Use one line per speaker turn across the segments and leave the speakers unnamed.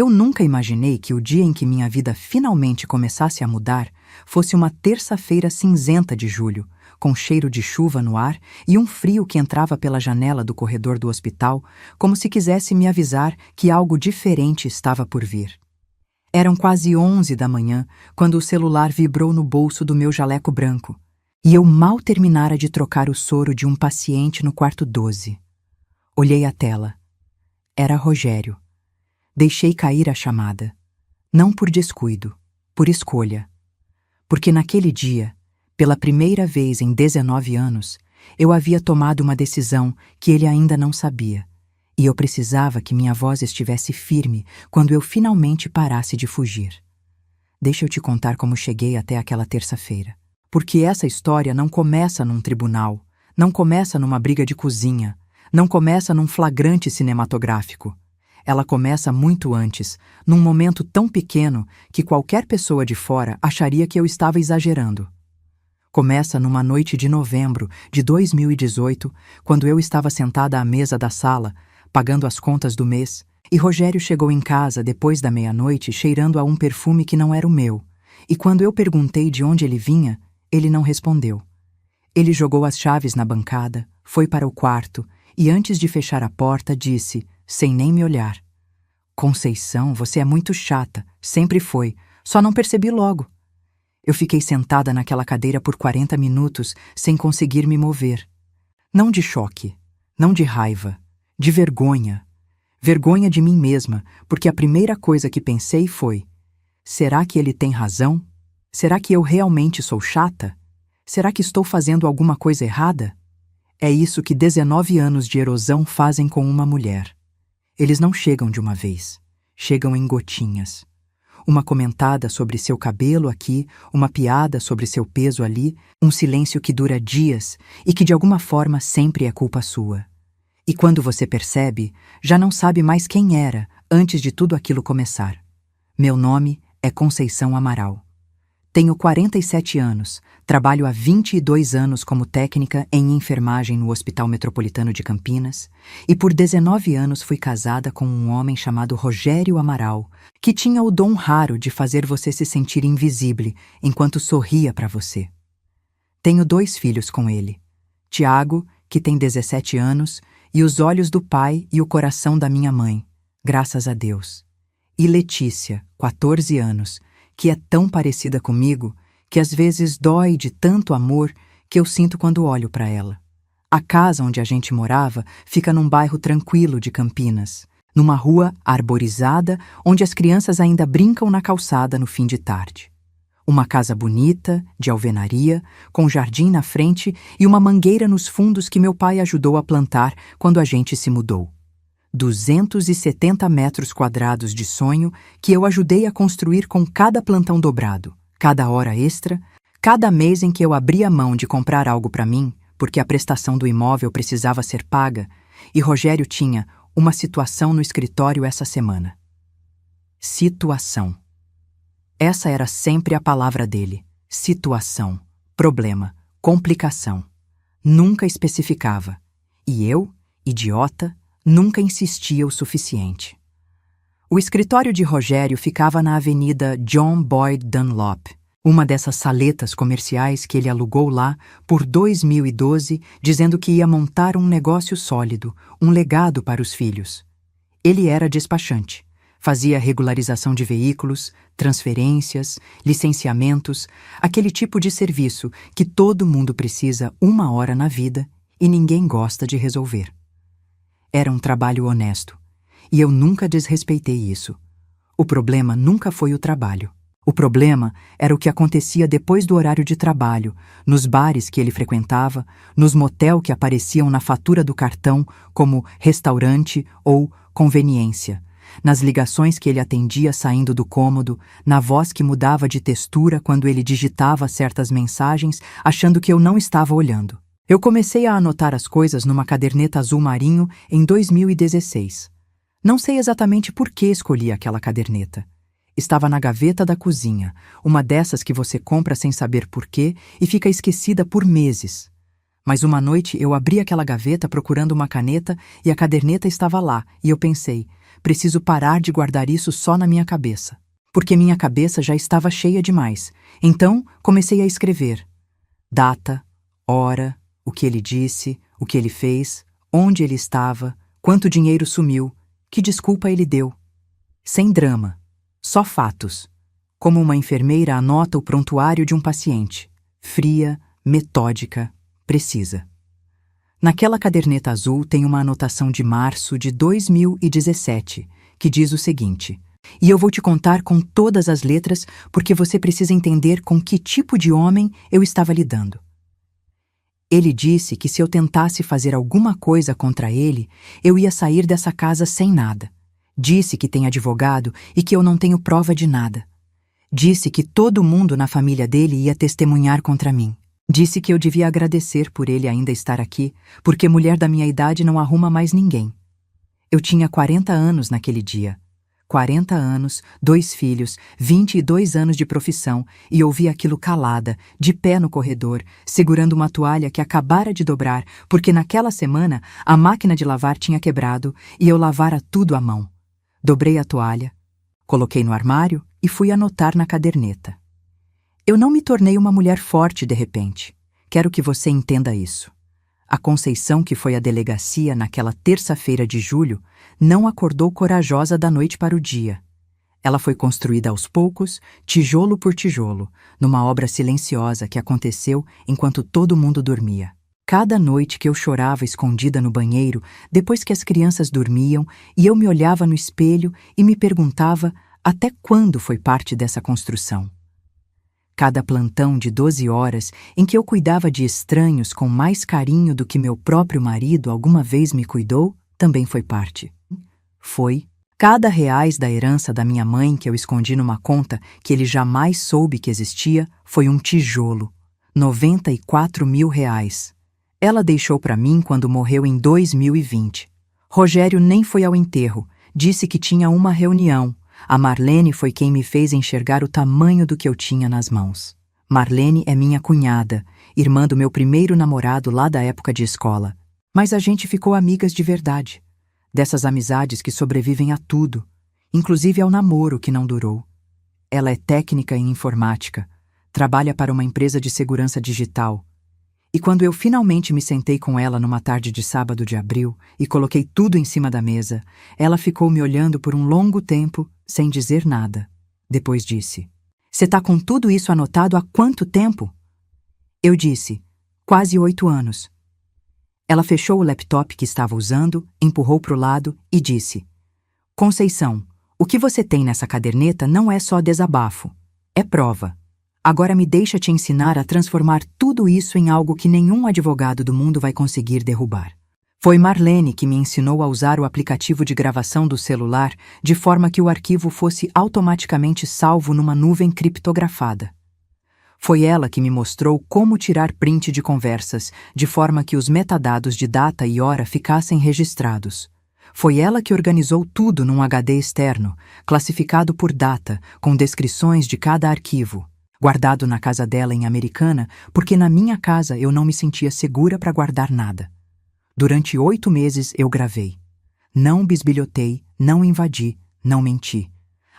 Eu nunca imaginei que o dia em que minha vida finalmente começasse a mudar fosse uma terça-feira cinzenta de julho, com cheiro de chuva no ar e um frio que entrava pela janela do corredor do hospital, como se quisesse me avisar que algo diferente estava por vir. Eram quase 11 da manhã quando o celular vibrou no bolso do meu jaleco branco, e eu mal terminara de trocar o soro de um paciente no quarto 12. Olhei a tela. Era Rogério. Deixei cair a chamada. Não por descuido, por escolha. Porque naquele dia, pela primeira vez em 19 anos, eu havia tomado uma decisão que ele ainda não sabia, e eu precisava que minha voz estivesse firme quando eu finalmente parasse de fugir. Deixa eu te contar como cheguei até aquela terça-feira. Porque essa história não começa num tribunal, não começa numa briga de cozinha, não começa num flagrante cinematográfico. Ela começa muito antes, num momento tão pequeno que qualquer pessoa de fora acharia que eu estava exagerando. Começa numa noite de novembro de 2018, quando eu estava sentada à mesa da sala, pagando as contas do mês, e Rogério chegou em casa depois da meia-noite cheirando a um perfume que não era o meu, e quando eu perguntei de onde ele vinha, ele não respondeu. Ele jogou as chaves na bancada, foi para o quarto e antes de fechar a porta disse, sem nem me olhar: "Conceição, você é muito chata, sempre foi, só não percebi logo." Eu fiquei sentada naquela cadeira por 40 minutos sem conseguir me mover. Não de choque, não de raiva, de vergonha. Vergonha de mim mesma, porque a primeira coisa que pensei foi: será que ele tem razão? Será que eu realmente sou chata? Será que estou fazendo alguma coisa errada? É isso que 19 anos de erosão fazem com uma mulher. Eles não chegam de uma vez, chegam em gotinhas. Uma comentada sobre seu cabelo aqui, uma piada sobre seu peso ali, um silêncio que dura dias e que de alguma forma sempre é culpa sua. E quando você percebe, já não sabe mais quem era antes de tudo aquilo começar. Meu nome é Conceição Amaral. Tenho 47 anos, trabalho há 22 anos como técnica em enfermagem no Hospital Metropolitano de Campinas e por 19 anos fui casada com um homem chamado Rogério Amaral, que tinha o dom raro de fazer você se sentir invisível enquanto sorria para você. Tenho 2 filhos com ele, Tiago, que tem 17 anos, e os olhos do pai e o coração da minha mãe, graças a Deus. E Letícia, 14 anos, que é tão parecida comigo que às vezes dói de tanto amor que eu sinto quando olho para ela. A casa onde a gente morava fica num bairro tranquilo de Campinas, numa rua arborizada onde as crianças ainda brincam na calçada no fim de tarde. Uma casa bonita, de alvenaria, com jardim na frente e uma mangueira nos fundos que meu pai ajudou a plantar quando a gente se mudou. 270 metros quadrados de sonho que eu ajudei a construir com cada plantão dobrado, cada hora extra, cada mês em que eu abria mão de comprar algo para mim, porque a prestação do imóvel precisava ser paga, e Rogério tinha uma situação no escritório essa semana. Situação. Essa era sempre a palavra dele. Situação, problema, complicação. Nunca especificava. E eu, idiota, nunca insistia o suficiente. O escritório de Rogério ficava na avenida John Boyd Dunlop, uma dessas saletas comerciais que ele alugou lá por 2012, dizendo que ia montar um negócio sólido, um legado para os filhos. Ele era despachante, fazia regularização de veículos, transferências, licenciamentos, aquele tipo de serviço que todo mundo precisa uma hora na vida e ninguém gosta de resolver. Era um trabalho honesto, e eu nunca desrespeitei isso. O problema nunca foi o trabalho. O problema era o que acontecia depois do horário de trabalho, nos bares que ele frequentava, nos motel que apareciam na fatura do cartão como restaurante ou conveniência, nas ligações que ele atendia saindo do cômodo, na voz que mudava de textura quando ele digitava certas mensagens, achando que eu não estava olhando. Eu comecei a anotar as coisas numa caderneta azul marinho em 2016. Não sei exatamente por que escolhi aquela caderneta. Estava na gaveta da cozinha, uma dessas que você compra sem saber por quê e fica esquecida por meses. Mas uma noite eu abri aquela gaveta procurando uma caneta e a caderneta estava lá, e eu pensei, preciso parar de guardar isso só na minha cabeça. Porque minha cabeça já estava cheia demais. Então, comecei a escrever. Data, hora, o que ele disse, o que ele fez, onde ele estava, quanto dinheiro sumiu, que desculpa ele deu. Sem drama, só fatos. Como uma enfermeira anota o prontuário de um paciente. Fria, metódica, precisa. Naquela caderneta azul tem uma anotação de março de 2017, que diz o seguinte: e eu vou te contar com todas as letras porque você precisa entender com que tipo de homem eu estava lidando. Ele disse que se eu tentasse fazer alguma coisa contra ele, eu ia sair dessa casa sem nada. Disse que tem advogado e que eu não tenho prova de nada. Disse que todo mundo na família dele ia testemunhar contra mim. Disse que eu devia agradecer por ele ainda estar aqui, porque mulher da minha idade não arruma mais ninguém. Eu tinha 40 anos naquele dia. 40 anos, 2 filhos, 22 anos de profissão, e ouvi aquilo calada, de pé no corredor, segurando uma toalha que acabara de dobrar, porque naquela semana a máquina de lavar tinha quebrado e eu lavara tudo à mão. Dobrei a toalha, coloquei no armário e fui anotar na caderneta. Eu não me tornei uma mulher forte de repente. Quero que você entenda isso. A Conceição, que foi à delegacia naquela terça-feira de julho, não acordou corajosa da noite para o dia. Ela foi construída aos poucos, tijolo por tijolo, numa obra silenciosa que aconteceu enquanto todo mundo dormia. Cada noite que eu chorava escondida no banheiro, depois que as crianças dormiam, e eu me olhava no espelho e me perguntava até quando foi parte dessa construção. Cada plantão de 12 horas em que eu cuidava de estranhos com mais carinho do que meu próprio marido alguma vez me cuidou, também foi parte. Foi. Cada reais da herança da minha mãe que eu escondi numa conta que ele jamais soube que existia foi um tijolo. 94 mil reais. Ela deixou para mim quando morreu em 2020. Rogério nem foi ao enterro. Disse que tinha uma reunião. A Marlene foi quem me fez enxergar o tamanho do que eu tinha nas mãos. Marlene é minha cunhada, irmã do meu primeiro namorado lá da época de escola. Mas a gente ficou amigas de verdade. Dessas amizades que sobrevivem a tudo, inclusive ao namoro que não durou. Ela é técnica em informática, trabalha para uma empresa de segurança digital. E quando eu finalmente me sentei com ela numa tarde de sábado de abril e coloquei tudo em cima da mesa, ela ficou me olhando por um longo tempo, sem dizer nada. Depois disse: "Você tá com tudo isso anotado há quanto tempo?" Eu disse: "Quase 8 anos." Ela fechou o laptop que estava usando, empurrou para o lado e disse: "Conceição, o que você tem nessa caderneta não é só desabafo, é prova. Agora me deixa te ensinar a transformar tudo isso em algo que nenhum advogado do mundo vai conseguir derrubar." Foi Marlene que me ensinou a usar o aplicativo de gravação do celular de forma que o arquivo fosse automaticamente salvo numa nuvem criptografada. Foi ela que me mostrou como tirar print de conversas de forma que os metadados de data e hora ficassem registrados. Foi ela que organizou tudo num HD externo, classificado por data, com descrições de cada arquivo, guardado na casa dela em Americana, porque na minha casa eu não me sentia segura para guardar nada. Durante 8 meses eu gravei. Não bisbilhotei, não invadi, não menti.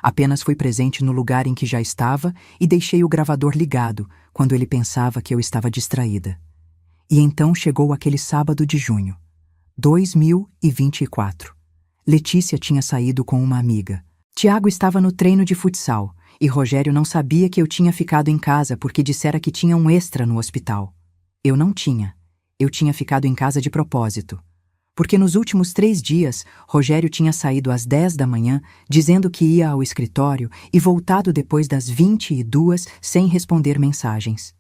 Apenas fui presente no lugar em que já estava e deixei o gravador ligado quando ele pensava que eu estava distraída. E então chegou aquele sábado de junho, 2024. Letícia tinha saído com uma amiga. Tiago estava no treino de futsal e Rogério não sabia que eu tinha ficado em casa porque dissera que tinha um extra no hospital. Eu não tinha. Eu tinha ficado em casa de propósito. Porque nos últimos 3 dias, Rogério tinha saído às 10 da manhã, dizendo que ia ao escritório e voltado depois das 22 sem responder mensagens.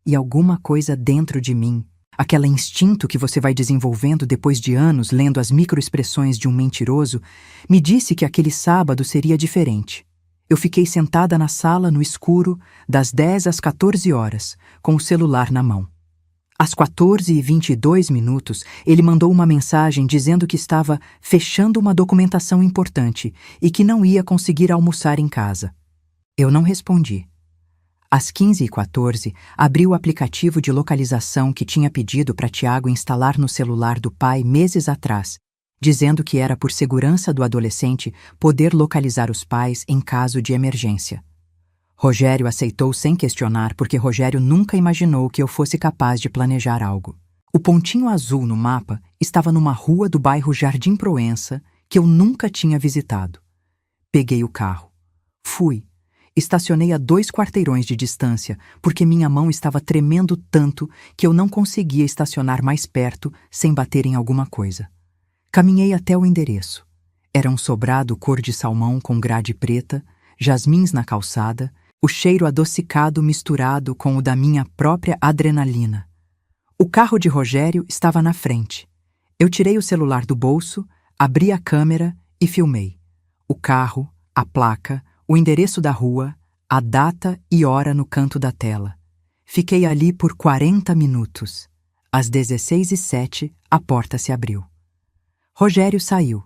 E alguma coisa dentro de mim, aquele instinto que você vai desenvolvendo depois de anos lendo as microexpressões de um mentiroso, me disse que aquele sábado seria diferente. Eu fiquei sentada na sala no escuro, das 10 às 14 horas, com o celular na mão. Às 14h22, ele mandou uma mensagem dizendo que estava fechando uma documentação importante e que não ia conseguir almoçar em casa. Eu não respondi. Às 15h14, abri o aplicativo de localização que tinha pedido para Tiago instalar no celular do pai meses atrás dizendo que era por segurança do adolescente poder localizar os pais em caso de emergência. Rogério aceitou sem questionar porque Rogério nunca imaginou que eu fosse capaz de planejar algo. O pontinho azul no mapa estava numa rua do bairro Jardim Proença que eu nunca tinha visitado. Peguei o carro. Fui. Estacionei a 2 quarteirões de distância porque minha mão estava tremendo tanto que eu não conseguia estacionar mais perto sem bater em alguma coisa. Caminhei até o endereço. Era um sobrado cor de salmão com grade preta, jasmins na calçada, o cheiro adocicado misturado com o da minha própria adrenalina. O carro de Rogério estava na frente. Eu tirei o celular do bolso, abri a câmera e filmei. O carro, a placa, o endereço da rua, a data e hora no canto da tela. Fiquei ali por 40 minutos. Às 16h07, a porta se abriu. Rogério saiu.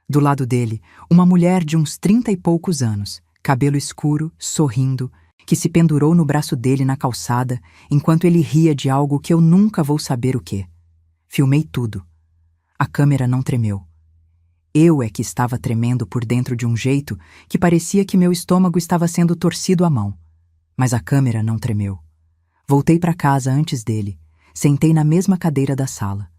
Do lado dele, uma mulher de uns 30 e poucos anos, cabelo escuro, sorrindo, que se pendurou no braço dele na calçada, enquanto ele ria de algo que eu nunca vou saber o quê. Filmei tudo. A câmera não tremeu. Eu é que estava tremendo por dentro de um jeito que parecia que meu estômago estava sendo torcido à mão. Mas a câmera não tremeu. Voltei para casa antes dele. Sentei na mesma cadeira da sala.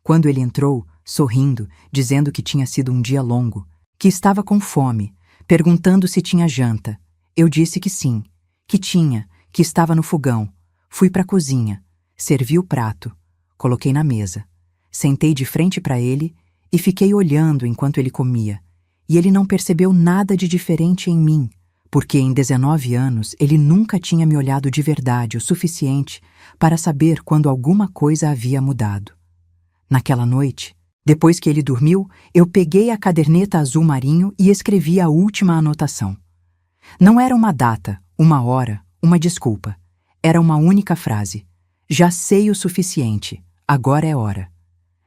Quando ele entrou, sorrindo, dizendo que tinha sido um dia longo, que estava com fome, perguntando se tinha janta, eu disse que sim, que tinha, que estava no fogão. Fui para a cozinha, servi o prato, coloquei na mesa, sentei de frente para ele e fiquei olhando enquanto ele comia. E ele não percebeu nada de diferente em mim, porque em 19 anos ele nunca tinha me olhado de verdade o suficiente para saber quando alguma coisa havia mudado. Naquela noite, depois que ele dormiu, eu peguei a caderneta azul marinho e escrevi a última anotação. Não era uma data, uma hora, uma desculpa. Era uma única frase. Já sei o suficiente, agora é hora.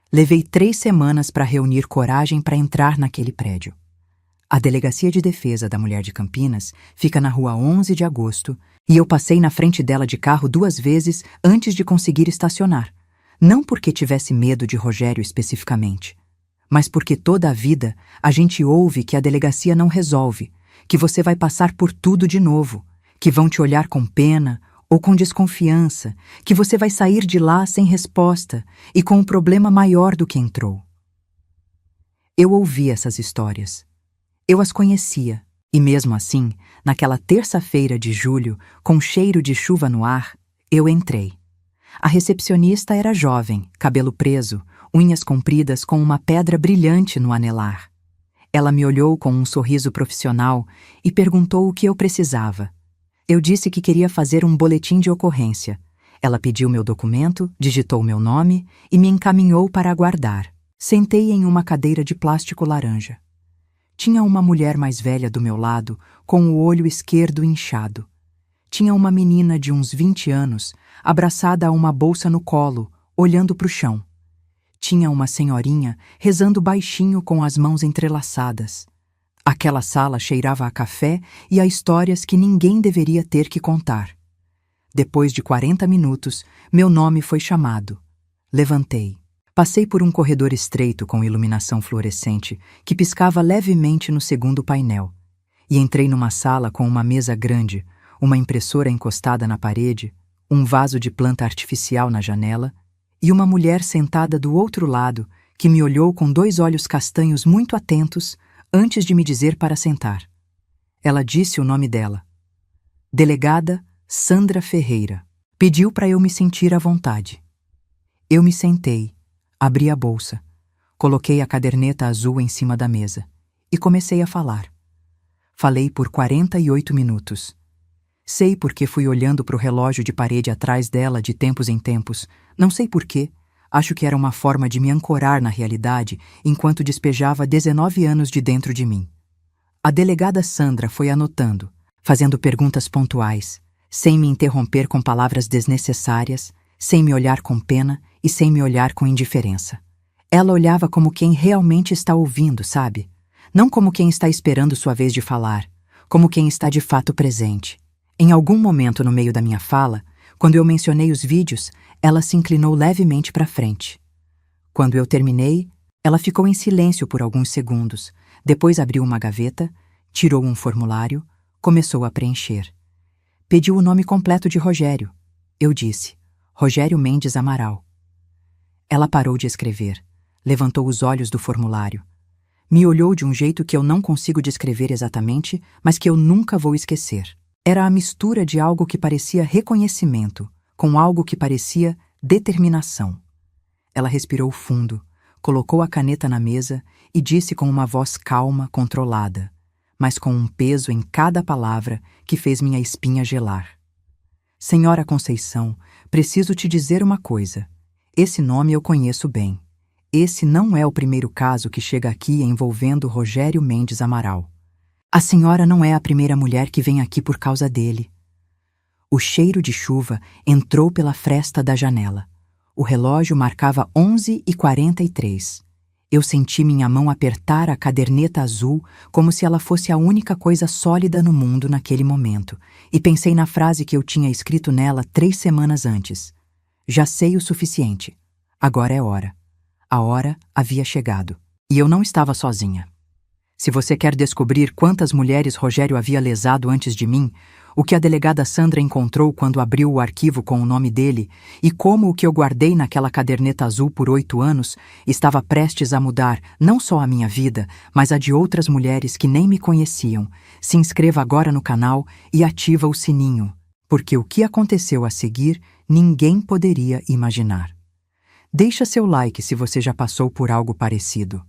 Levei 3 semanas para reunir coragem para entrar naquele prédio. A Delegacia de Defesa da Mulher de Campinas fica na rua 11 de agosto e eu passei na frente dela de carro 2 vezes antes de conseguir estacionar. Não porque tivesse medo de Rogério especificamente, mas porque toda a vida a gente ouve que a delegacia não resolve, que você vai passar por tudo de novo, que vão te olhar com pena ou com desconfiança, que você vai sair de lá sem resposta e com um problema maior do que entrou. Eu ouvi essas histórias. Eu as conhecia, e mesmo assim, naquela terça-feira de julho, com cheiro de chuva no ar, eu entrei. A recepcionista era jovem, cabelo preso, unhas compridas com uma pedra brilhante no anelar. Ela me olhou com um sorriso profissional e perguntou o que eu precisava. Eu disse que queria fazer um boletim de ocorrência. Ela pediu meu documento, digitou meu nome e me encaminhou para aguardar. Sentei em uma cadeira de plástico laranja. Tinha uma mulher mais velha do meu lado, com o olho esquerdo inchado. Tinha uma menina de uns 20 anos, abraçada a uma bolsa no colo, olhando para o chão. Tinha uma senhorinha rezando baixinho com as mãos entrelaçadas. Aquela sala cheirava a café e a histórias que ninguém deveria ter que contar. Depois de 40 minutos, meu nome foi chamado. Levantei. Passei por um corredor estreito com iluminação fluorescente que piscava levemente no segundo painel e entrei numa sala com uma mesa grande, uma impressora encostada na parede, um vaso de planta artificial na janela e uma mulher sentada do outro lado que me olhou com 2 olhos castanhos muito atentos antes de me dizer para sentar. Ela disse o nome dela. Delegada Sandra Ferreira. Pediu para eu me sentir à vontade. Eu me sentei, abri a bolsa, coloquei a caderneta azul em cima da mesa e comecei a falar. Falei por 48 minutos. Sei porque fui olhando para o relógio de parede atrás dela de tempos em tempos. Não sei porquê. Acho que era uma forma de me ancorar na realidade enquanto despejava 19 anos de dentro de mim. A delegada Sandra foi anotando, fazendo perguntas pontuais, sem me interromper com palavras desnecessárias, sem me olhar com pena e sem me olhar com indiferença. Ela olhava como quem realmente está ouvindo, sabe? Não como quem está esperando sua vez de falar, como quem está de fato presente. Em algum momento no meio da minha fala, quando eu mencionei os vídeos, ela se inclinou levemente para frente. Quando eu terminei, Ela ficou em silêncio por alguns segundos, depois abriu uma gaveta, tirou um formulário, começou a preencher. Pediu o nome completo de Rogério. Eu disse: Rogério Mendes Amaral. Ela parou de escrever, levantou os olhos do formulário. Me olhou de um jeito que eu não consigo descrever exatamente, mas que eu nunca vou esquecer. Era a mistura de algo que parecia reconhecimento, com algo que parecia determinação. Ela respirou fundo, colocou a caneta na mesa e disse com uma voz calma, controlada, mas com um peso em cada palavra que fez minha espinha gelar. Senhora Conceição, preciso te dizer uma coisa. Esse nome eu conheço bem. Esse não é o primeiro caso que chega aqui envolvendo Rogério Mendes Amaral. A senhora não é a primeira mulher que vem aqui por causa dele. O cheiro de chuva entrou pela fresta da janela. O relógio marcava 11h43. Eu senti minha mão apertar a caderneta azul como se ela fosse a única coisa sólida no mundo naquele momento, e pensei na frase que eu tinha escrito nela 3 semanas antes. Já sei o suficiente. Agora é hora. A hora havia chegado. E eu não estava sozinha. Se você quer descobrir quantas mulheres Rogério havia lesado antes de mim, o que a delegada Sandra encontrou quando abriu o arquivo com o nome dele e como o que eu guardei naquela caderneta azul por 8 anos estava prestes a mudar não só a minha vida, mas a de outras mulheres que nem me conheciam, se inscreva agora no canal e ativa o sininho, porque o que aconteceu a seguir ninguém poderia imaginar. Deixa seu like se você já passou por algo parecido.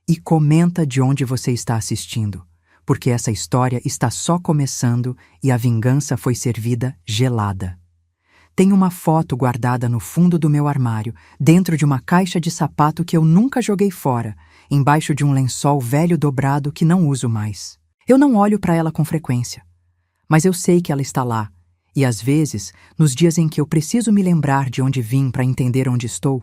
E comenta de onde você está assistindo, porque essa história está só começando e a vingança foi servida gelada. Tenho uma foto guardada no fundo do meu armário, dentro de uma caixa de sapato que eu nunca joguei fora, embaixo de um lençol velho dobrado que não uso mais. Eu não olho para ela com frequência, mas eu sei que ela está lá, e às vezes, nos dias em que eu preciso me lembrar de onde vim para entender onde estou,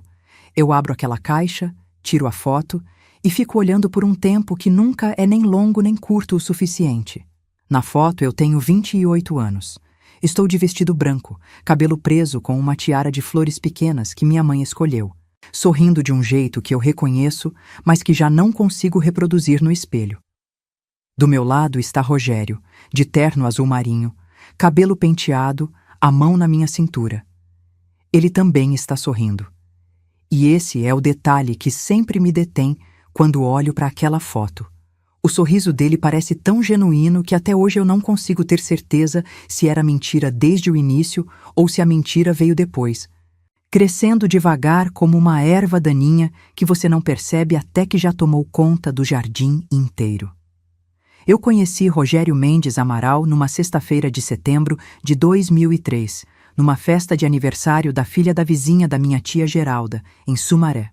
eu abro aquela caixa, tiro a foto e fico olhando por um tempo que nunca é nem longo nem curto o suficiente. Na foto eu tenho 28 anos. Estou de vestido branco, cabelo preso com uma tiara de flores pequenas que minha mãe escolheu, sorrindo de um jeito que eu reconheço, mas que já não consigo reproduzir no espelho. Do meu lado está Rogério, de terno azul marinho, cabelo penteado, a mão na minha cintura. Ele também está sorrindo. E esse é o detalhe que sempre me detém quando olho para aquela foto. O sorriso dele parece tão genuíno que até hoje eu não consigo ter certeza se era mentira desde o início ou se a mentira veio depois, crescendo devagar como uma erva daninha que você não percebe até que já tomou conta do jardim inteiro. Eu conheci Rogério Mendes Amaral numa sexta-feira de setembro de 2003, numa festa de aniversário da filha da vizinha da minha tia Geralda, em Sumaré.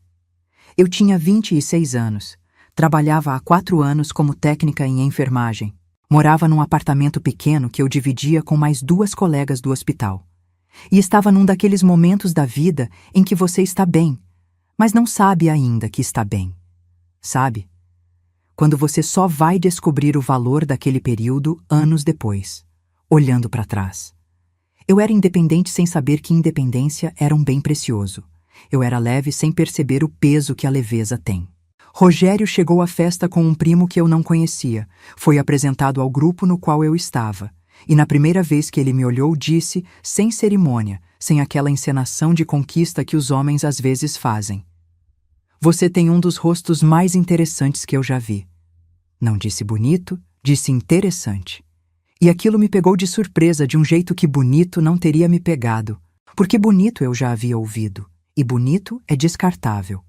Eu tinha 26 anos, trabalhava há 4 anos como técnica em enfermagem, morava num apartamento pequeno que eu dividia com mais 2 colegas do hospital. E estava num daqueles momentos da vida em que você está bem, mas não sabe ainda que está bem. Sabe? Quando você só vai descobrir o valor daquele período anos depois, olhando para trás. Eu era independente sem saber que independência era um bem precioso. Eu era leve sem perceber o peso que a leveza tem. Rogério chegou à festa com um primo que eu não conhecia. Foi apresentado ao grupo no qual eu estava. E na primeira vez que ele me olhou, disse, sem cerimônia, sem aquela encenação de conquista que os homens às vezes fazem: Você tem um dos rostos mais interessantes que eu já vi. Não disse bonito, disse interessante. E aquilo me pegou de surpresa de um jeito que bonito não teria me pegado. Porque bonito eu já havia ouvido. E bonito é descartável.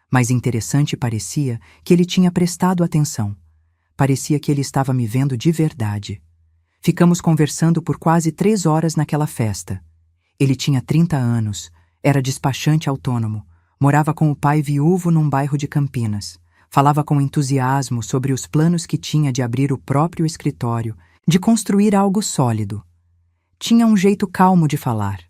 Mas interessante parecia que ele tinha prestado atenção. Parecia que ele estava me vendo de verdade. Ficamos conversando por quase 3 horas naquela festa. Ele tinha 30 anos, era despachante autônomo, morava com o pai viúvo num bairro de Campinas. Falava com entusiasmo sobre os planos que tinha de abrir o próprio escritório, de construir algo sólido. Tinha um jeito calmo de falar,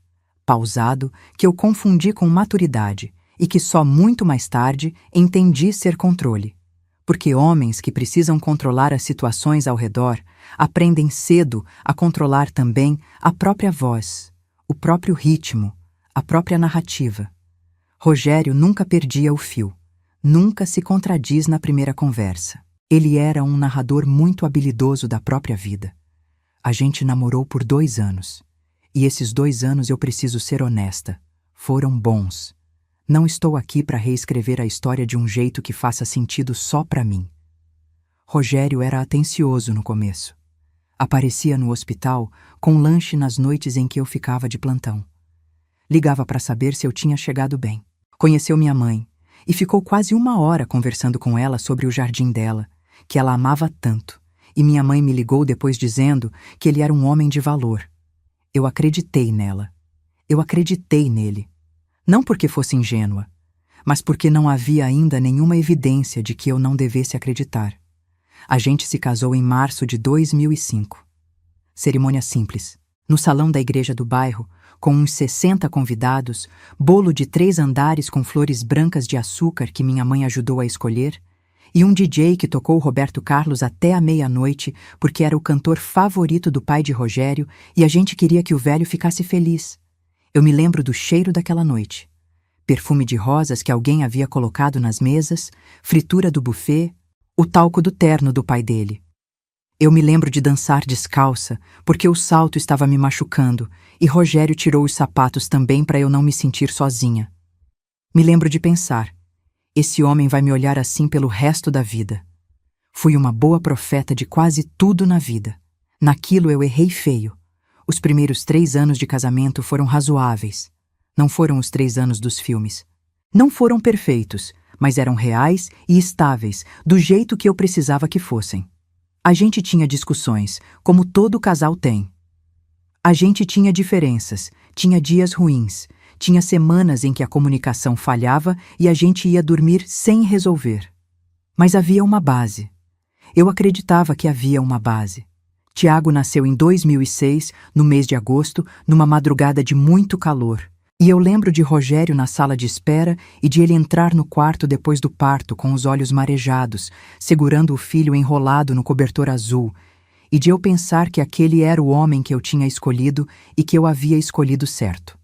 pausado, que eu confundi com maturidade e que só muito mais tarde entendi ser controle. Porque homens que precisam controlar as situações ao redor aprendem cedo a controlar também a própria voz, o próprio ritmo, a própria narrativa. Rogério nunca perdia o fio. nunca se contradiz na primeira conversa. Ele era um narrador muito habilidoso da própria vida. A gente namorou por 2 anos. E esses 2 anos, eu preciso ser honesta, foram bons. Não estou aqui para reescrever a história de um jeito que faça sentido só para mim. Rogério era atencioso no começo. Aparecia no hospital com lanche nas noites em que eu ficava de plantão. Ligava para saber se eu tinha chegado bem. Conheceu minha mãe e ficou quase 1 hora conversando com ela sobre o jardim dela, que ela amava tanto. E minha mãe me ligou depois dizendo que ele era um homem de valor. Eu acreditei nela. Eu acreditei nele. Não porque fosse ingênua, mas porque não havia ainda nenhuma evidência de que eu não devesse acreditar. A gente se casou em março de 2005. Cerimônia simples. No salão da igreja do bairro, com uns 60 convidados, bolo de 3 andares com flores brancas de açúcar que minha mãe ajudou a escolher, e um DJ que tocou Roberto Carlos até a meia-noite porque era o cantor favorito do pai de Rogério e a gente queria que o velho ficasse feliz. Eu me lembro do cheiro daquela noite. Perfume de rosas que alguém havia colocado nas mesas, fritura do buffet, o talco do terno do pai dele. Eu me lembro de dançar descalça porque o salto estava me machucando e Rogério tirou os sapatos também para eu não me sentir sozinha. Me lembro de pensar: esse homem vai me olhar assim pelo resto da vida. Fui uma boa profeta de quase tudo na vida. Naquilo eu errei feio. Os primeiros 3 anos de casamento foram razoáveis. Não foram os 3 anos dos filmes. Não foram perfeitos, mas eram reais e estáveis, do jeito que eu precisava que fossem. A gente tinha discussões, como todo casal tem. A gente tinha diferenças, tinha dias ruins, tinha semanas em que a comunicação falhava e a gente ia dormir sem resolver. Mas havia uma base. Eu acreditava que havia uma base. Tiago nasceu em 2006, no mês de agosto, numa madrugada de muito calor. E eu lembro de Rogério na sala de espera e de ele entrar no quarto depois do parto com os olhos marejados, segurando o filho enrolado no cobertor azul, e de eu pensar que aquele era o homem que eu tinha escolhido e que eu havia escolhido certo.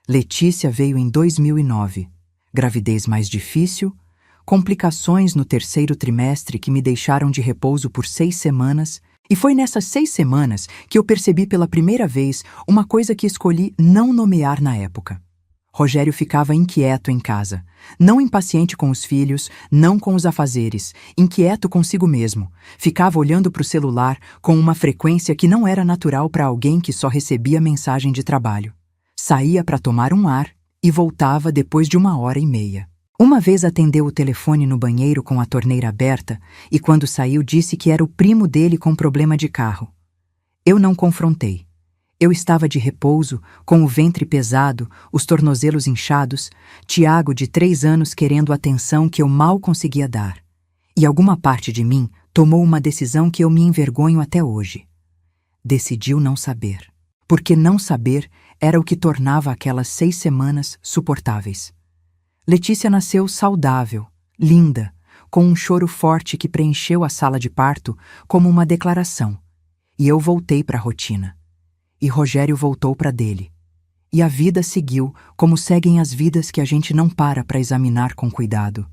Letícia veio em 2009. Gravidez mais difícil, complicações no 3º trimestre que me deixaram de repouso por 6 semanas, e foi nessas 6 semanas que eu percebi pela primeira vez uma coisa que escolhi não nomear na época. Rogério ficava inquieto em casa, não impaciente com os filhos, não com os afazeres, inquieto consigo mesmo. Ficava olhando para o celular com uma frequência que não era natural para alguém que só recebia mensagem de trabalho. Saía para tomar um ar e voltava depois de 1h30. Uma vez atendeu o telefone no banheiro com a torneira aberta e quando saiu disse que era o primo dele com problema de carro. Eu não confrontei. Eu estava de repouso, com o ventre pesado, os tornozelos inchados, Tiago de 3 anos querendo atenção que eu mal conseguia dar. E alguma parte de mim tomou uma decisão que eu me envergonho até hoje. Decidiu não saber. Porque não saber era o que tornava aquelas 6 semanas suportáveis. Letícia nasceu saudável, linda, com um choro forte que preencheu a sala de parto como uma declaração. E eu voltei para a rotina. E Rogério voltou para dele. E a vida seguiu como seguem as vidas que a gente não para examinar com cuidado.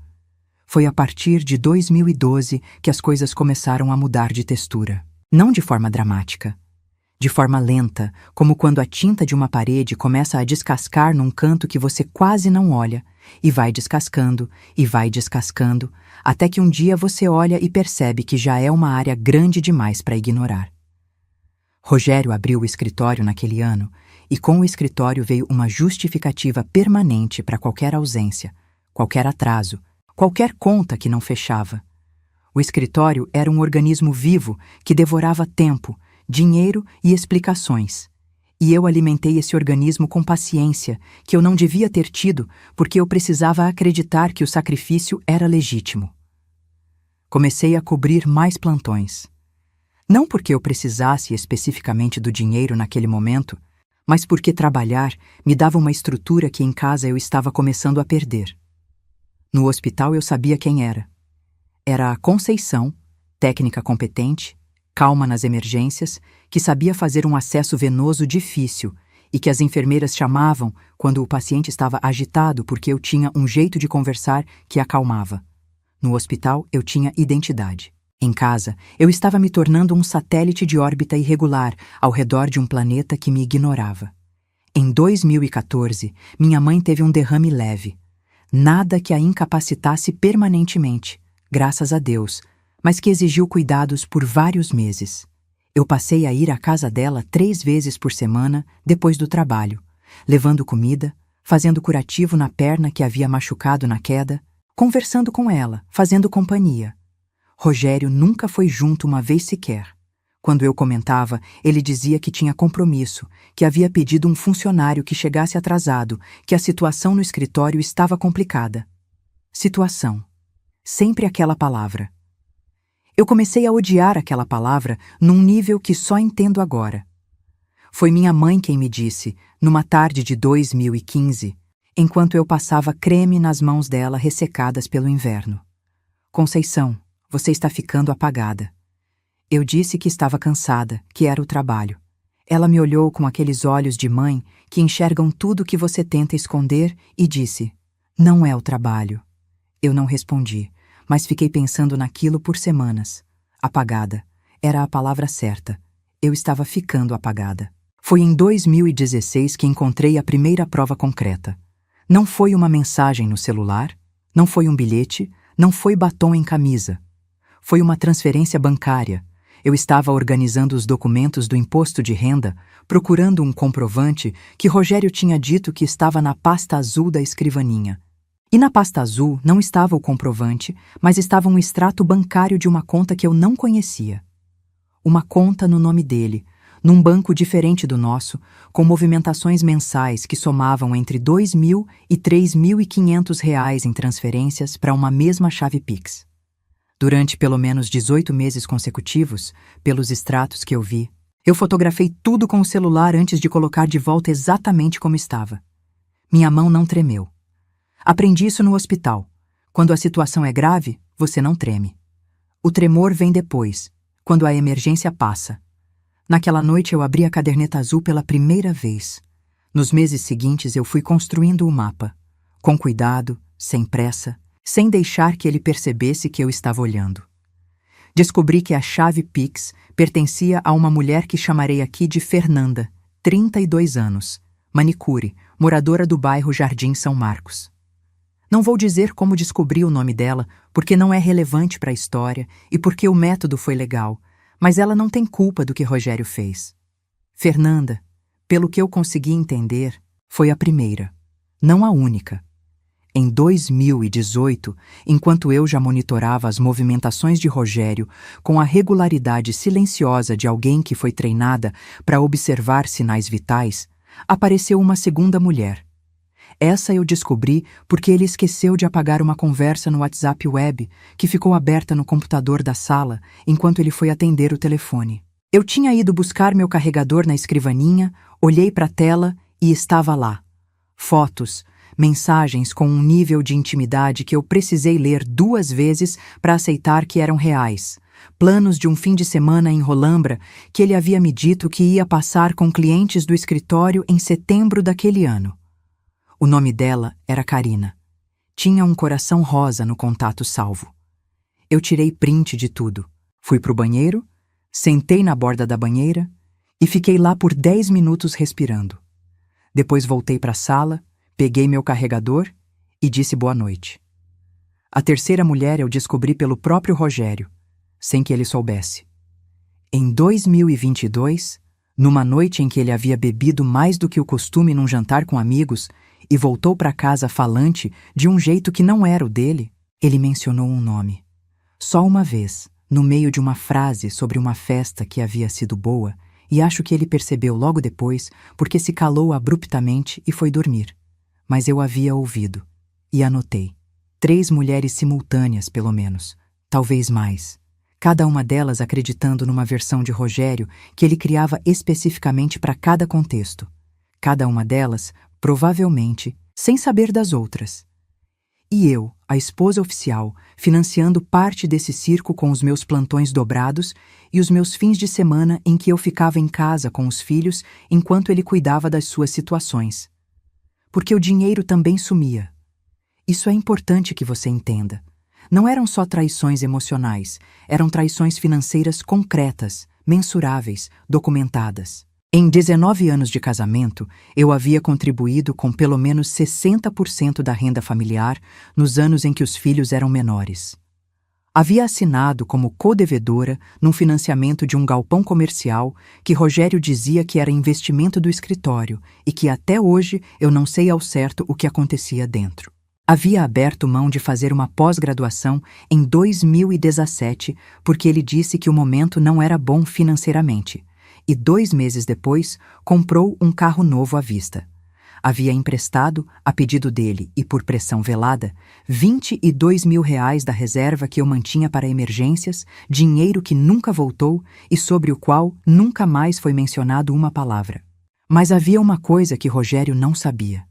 Foi a partir de 2012 que as coisas começaram a mudar de textura. Não de forma dramática. De forma lenta, como quando a tinta de uma parede começa a descascar num canto que você quase não olha, e vai descascando, até que um dia você olha e percebe que já é uma área grande demais para ignorar. Rogério abriu o escritório naquele ano, e com o escritório veio uma justificativa permanente para qualquer ausência, qualquer atraso, qualquer conta que não fechava. O escritório era um organismo vivo que devorava tempo, dinheiro e explicações. E eu alimentei esse organismo com paciência, que eu não devia ter tido, porque eu precisava acreditar que o sacrifício era legítimo. Comecei a cobrir mais plantões. Não porque eu precisasse especificamente do dinheiro naquele momento, mas porque trabalhar me dava uma estrutura que em casa eu estava começando a perder. No hospital eu sabia quem era. Era a Conceição, técnica competente, calma nas emergências, que sabia fazer um acesso venoso difícil e que as enfermeiras chamavam quando o paciente estava agitado porque eu tinha um jeito de conversar que acalmava. No hospital, eu tinha identidade. Em casa, eu estava me tornando um satélite de órbita irregular ao redor de um planeta que me ignorava. Em 2014, minha mãe teve um derrame leve. Nada que a incapacitasse permanentemente, graças a Deus, mas que exigiu cuidados por vários meses. Eu passei a ir à casa dela 3 vezes por semana depois do trabalho, levando comida, fazendo curativo na perna que havia machucado na queda, conversando com ela, fazendo companhia. Rogério nunca foi junto uma vez sequer. Quando eu comentava, ele dizia que tinha compromisso, que havia pedido um funcionário que chegasse atrasado, que a situação no escritório estava complicada. Situação. Sempre aquela palavra. Eu comecei a odiar aquela palavra num nível que só entendo agora. Foi minha mãe quem me disse, numa tarde de 2015, enquanto eu passava creme nas mãos dela ressecadas pelo inverno. Conceição, você está ficando apagada. Eu disse que estava cansada, que era o trabalho. Ela me olhou com aqueles olhos de mãe que enxergam tudo que você tenta esconder e disse, não é o trabalho. Eu não respondi, mas fiquei pensando naquilo por semanas. Apagada. Era a palavra certa. Eu estava ficando apagada. Foi em 2016 que encontrei a primeira prova concreta. Não foi uma mensagem no celular, não foi um bilhete, não foi batom em camisa. Foi uma transferência bancária. Eu estava organizando os documentos do imposto de renda, procurando um comprovante que Rogério tinha dito que estava na pasta azul da escrivaninha. E na pasta azul não estava o comprovante, mas estava um extrato bancário de uma conta que eu não conhecia. Uma conta no nome dele, num banco diferente do nosso, com movimentações mensais que somavam entre R$ 2.000 e R$ 3.500 em transferências para uma mesma chave Pix. Durante pelo menos 18 meses consecutivos, pelos extratos que eu vi, eu fotografei tudo com o celular antes de colocar de volta exatamente como estava. Minha mão não tremeu. Aprendi isso no hospital. Quando a situação é grave, você não treme. O tremor vem depois, quando a emergência passa. Naquela noite eu abri a caderneta azul pela primeira vez. Nos meses seguintes eu fui construindo o mapa, com cuidado, sem pressa, sem deixar que ele percebesse que eu estava olhando. Descobri que a chave Pix pertencia a uma mulher que chamarei aqui de Fernanda, 32 anos, manicure, moradora do bairro Jardim São Marcos. Não vou dizer como descobri o nome dela, porque não é relevante para a história e porque o método foi legal, mas ela não tem culpa do que Rogério fez. Fernanda, pelo que eu consegui entender, foi a primeira, não a única. Em 2018, enquanto eu já monitorava as movimentações de Rogério com a regularidade silenciosa de alguém que foi treinada para observar sinais vitais, apareceu uma segunda mulher. Essa eu descobri porque ele esqueceu de apagar uma conversa no WhatsApp web que ficou aberta no computador da sala enquanto ele foi atender o telefone. Eu tinha ido buscar meu carregador na escrivaninha, olhei para a tela e estava lá. Fotos, mensagens com um nível de intimidade que eu precisei ler 2 vezes para aceitar que eram reais. Planos de um fim de semana em Rolambra que ele havia me dito que ia passar com clientes do escritório em setembro daquele ano. O nome dela era Karina. Tinha um coração rosa no contato salvo. Eu tirei print de tudo. Fui pro banheiro, sentei na borda da banheira e fiquei lá por 10 minutos respirando. Depois voltei para a sala, peguei meu carregador e disse boa noite. A terceira mulher eu descobri pelo próprio Rogério, sem que ele soubesse. Em 2022, numa noite em que ele havia bebido mais do que o costume num jantar com amigos e voltou para casa falante de um jeito que não era o dele, ele mencionou um nome. Só uma vez, no meio de uma frase sobre uma festa que havia sido boa, e acho que ele percebeu logo depois porque se calou abruptamente e foi dormir. Mas eu havia ouvido, e anotei. 3 mulheres simultâneas, pelo menos, talvez mais. Cada uma delas acreditando numa versão de Rogério que ele criava especificamente para cada contexto. Cada uma delas, provavelmente, sem saber das outras. E eu, a esposa oficial, financiando parte desse circo com os meus plantões dobrados e os meus fins de semana em que eu ficava em casa com os filhos enquanto ele cuidava das suas situações. Porque o dinheiro também sumia. Isso é importante que você entenda. Não eram só traições emocionais, eram traições financeiras concretas, mensuráveis, documentadas. Em 19 anos de casamento, eu havia contribuído com pelo menos 60% da renda familiar nos anos em que os filhos eram menores. Havia assinado como codevedora num financiamento de um galpão comercial que Rogério dizia que era investimento do escritório e que até hoje eu não sei ao certo o que acontecia dentro. Havia aberto mão de fazer uma pós-graduação em 2017 porque ele disse que o momento não era bom financeiramente. E 2 meses depois, comprou um carro novo à vista. Havia emprestado, a pedido dele e por pressão velada, R$22 mil da reserva que eu mantinha para emergências, dinheiro que nunca voltou e sobre o qual nunca mais foi mencionado uma palavra. Mas havia uma coisa que Rogério não sabia.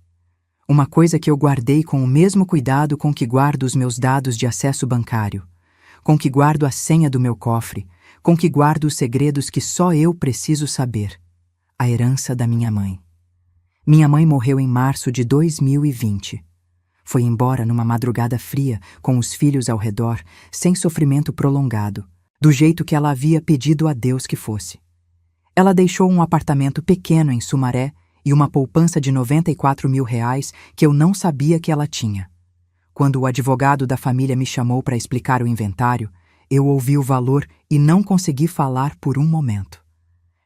Uma coisa que eu guardei com o mesmo cuidado com que guardo os meus dados de acesso bancário, com que guardo a senha do meu cofre, com que guardo os segredos que só eu preciso saber. A herança da minha mãe. Minha mãe morreu em março de 2020. Foi embora numa madrugada fria, com os filhos ao redor, sem sofrimento prolongado, do jeito que ela havia pedido a Deus que fosse. Ela deixou um apartamento pequeno em Sumaré e uma poupança de R$94 mil que eu não sabia que ela tinha. Quando o advogado da família me chamou para explicar o inventário, eu ouvi o valor e não consegui falar por um momento.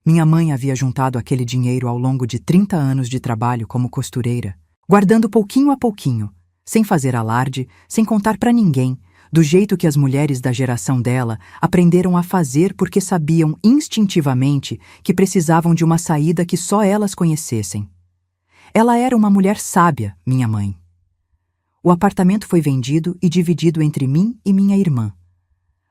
Minha mãe havia juntado aquele dinheiro ao longo de 30 anos de trabalho como costureira, guardando pouquinho a pouquinho, sem fazer alarde, sem contar para ninguém, do jeito que as mulheres da geração dela aprenderam a fazer porque sabiam instintivamente que precisavam de uma saída que só elas conhecessem. Ela era uma mulher sábia, minha mãe. O apartamento foi vendido e dividido entre mim e minha irmã.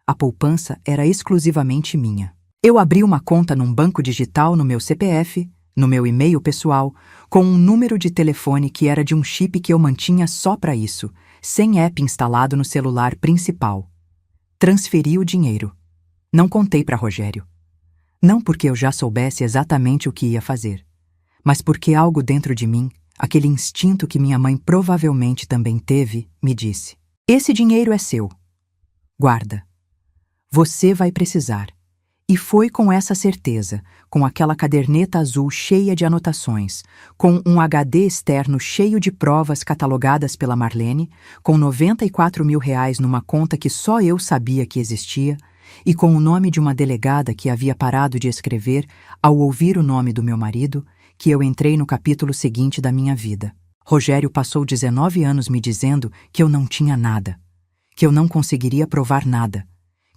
A poupança era exclusivamente minha. Eu abri uma conta num banco digital no meu CPF, no meu e-mail pessoal, com um número de telefone que era de um chip que eu mantinha só para isso, sem app instalado no celular principal. Transferi o dinheiro. Não contei para Rogério. Não porque eu já soubesse exatamente o que ia fazer, mas porque algo dentro de mim, aquele instinto que minha mãe provavelmente também teve, me disse: esse dinheiro é seu. Guarda. Você vai precisar. E foi com essa certeza, com aquela caderneta azul cheia de anotações, com um HD externo cheio de provas catalogadas pela Marlene, com R$94 mil numa conta que só eu sabia que existia, e com o nome de uma delegada que havia parado de escrever ao ouvir o nome do meu marido, que eu entrei no capítulo seguinte da minha vida. Rogério passou 19 anos me dizendo que eu não tinha nada, que eu não conseguiria provar nada,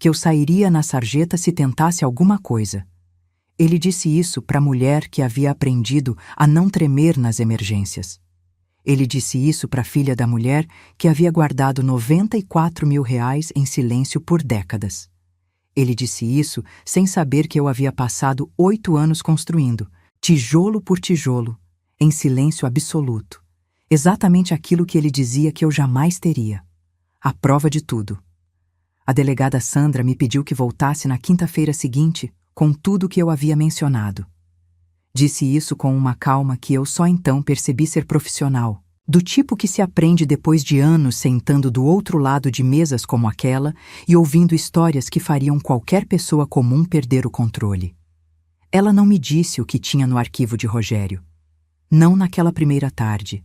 que eu sairia na sarjeta se tentasse alguma coisa. Ele disse isso para a mulher que havia aprendido a não tremer nas emergências. Ele disse isso para a filha da mulher que havia guardado R$94 mil em silêncio por décadas. Ele disse isso sem saber que eu havia passado 8 anos construindo, tijolo por tijolo, em silêncio absoluto. Exatamente aquilo que ele dizia que eu jamais teria. A prova de tudo. A delegada Sandra me pediu que voltasse na quinta-feira seguinte com tudo o que eu havia mencionado. Disse isso com uma calma que eu só então percebi ser profissional, do tipo que se aprende depois de anos sentando do outro lado de mesas como aquela e ouvindo histórias que fariam qualquer pessoa comum perder o controle. Ela não me disse o que tinha no arquivo de Rogério. Não naquela primeira tarde.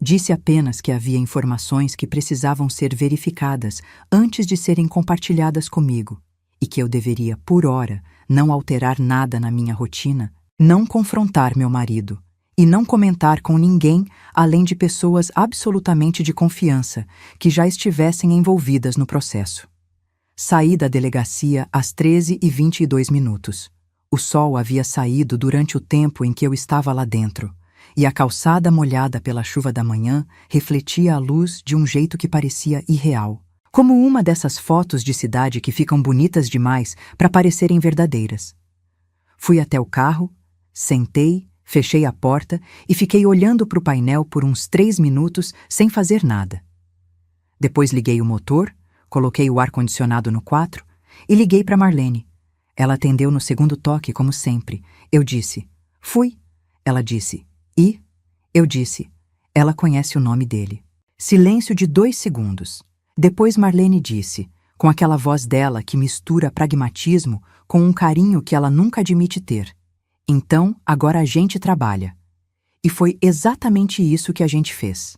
Disse apenas que havia informações que precisavam ser verificadas antes de serem compartilhadas comigo e que eu deveria, por hora, não alterar nada na minha rotina, não confrontar meu marido e não comentar com ninguém além de pessoas absolutamente de confiança que já estivessem envolvidas no processo. Saí da delegacia às 13h22. O sol havia saído durante o tempo em que eu estava lá dentro, e a calçada molhada pela chuva da manhã refletia a luz de um jeito que parecia irreal, como uma dessas fotos de cidade que ficam bonitas demais para parecerem verdadeiras. Fui até o carro, sentei, fechei a porta e fiquei olhando para o painel por uns 3 minutos sem fazer nada. Depois liguei o motor, coloquei o ar-condicionado no 4 e liguei para Marlene. Ela atendeu no segundo toque, como sempre. Eu disse, fui. Ela disse, e? Eu disse, ela conhece o nome dele. Silêncio de 2 segundos. Depois Marlene disse, com aquela voz dela que mistura pragmatismo com um carinho que ela nunca admite ter. Então, agora a gente trabalha. E foi exatamente isso que a gente fez.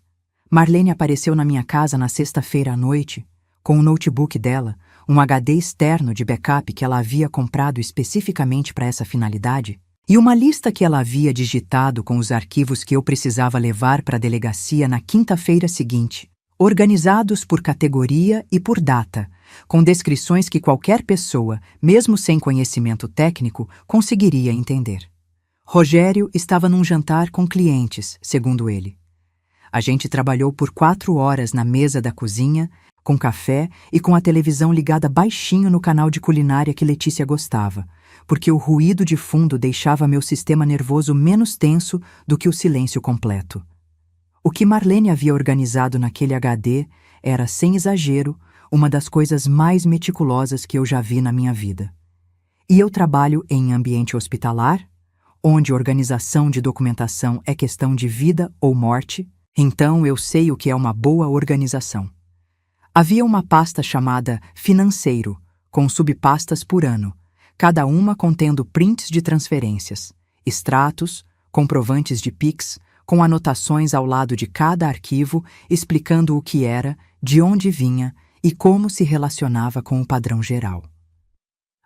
Marlene apareceu na minha casa na sexta-feira à noite, com o notebook dela, um HD externo de backup que ela havia comprado especificamente para essa finalidade, e uma lista que ela havia digitado com os arquivos que eu precisava levar para a delegacia na quinta-feira seguinte, organizados por categoria e por data, com descrições que qualquer pessoa, mesmo sem conhecimento técnico, conseguiria entender. Rogério estava num jantar com clientes, segundo ele. A gente trabalhou por 4 horas na mesa da cozinha, com café e com a televisão ligada baixinho no canal de culinária que Letícia gostava, porque o ruído de fundo deixava meu sistema nervoso menos tenso do que o silêncio completo. O que Marlene havia organizado naquele HD era, sem exagero, uma das coisas mais meticulosas que eu já vi na minha vida. E eu trabalho em ambiente hospitalar, onde organização de documentação é questão de vida ou morte, então eu sei o que é uma boa organização. Havia uma pasta chamada Financeiro, com subpastas por ano, cada uma contendo prints de transferências, extratos, comprovantes de Pix, com anotações ao lado de cada arquivo explicando o que era, de onde vinha e como se relacionava com o padrão geral.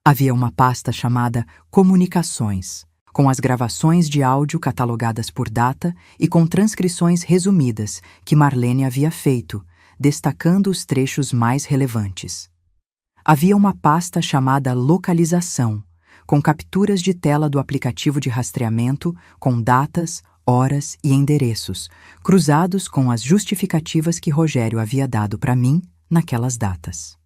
Havia uma pasta chamada Comunicações, com as gravações de áudio catalogadas por data e com transcrições resumidas que Marlene havia feito, destacando os trechos mais relevantes. Havia uma pasta chamada Localização, com capturas de tela do aplicativo de rastreamento, com datas, horas e endereços, cruzados com as justificativas que Rogério havia dado para mim naquelas datas.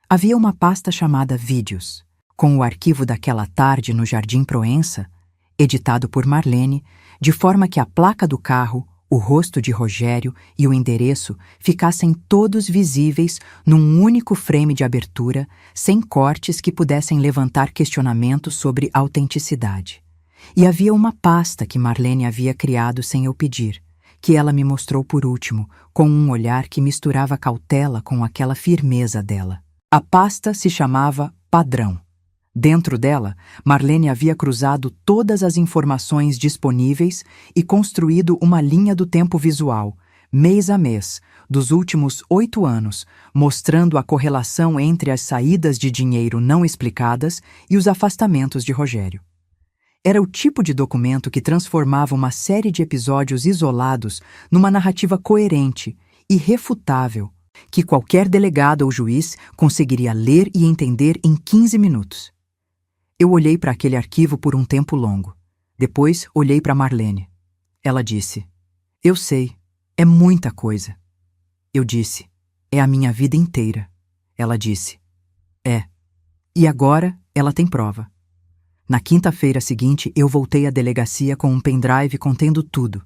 Havia uma pasta chamada Vídeos, com o arquivo daquela tarde no Jardim Proença, editado por Marlene, de forma que a placa do carro, o rosto de Rogério e o endereço ficassem todos visíveis num único frame de abertura, sem cortes que pudessem levantar questionamentos sobre autenticidade. E havia uma pasta que Marlene havia criado sem eu pedir, que ela me mostrou por último, com um olhar que misturava cautela com aquela firmeza dela. A pasta se chamava Padrão. Dentro dela, Marlene havia cruzado todas as informações disponíveis e construído uma linha do tempo visual, mês a mês, dos últimos 8 anos, mostrando a correlação entre as saídas de dinheiro não explicadas e os afastamentos de Rogério. Era o tipo de documento que transformava uma série de episódios isolados numa narrativa coerente, irrefutável, que qualquer delegado ou juiz conseguiria ler e entender em 15 minutos. Eu olhei para aquele arquivo por um tempo longo. Depois, olhei para Marlene. Ela disse, eu sei, é muita coisa. Eu disse, é a minha vida inteira. Ela disse, é. E agora, ela tem prova. Na quinta-feira seguinte, eu voltei à delegacia com um pendrive contendo tudo.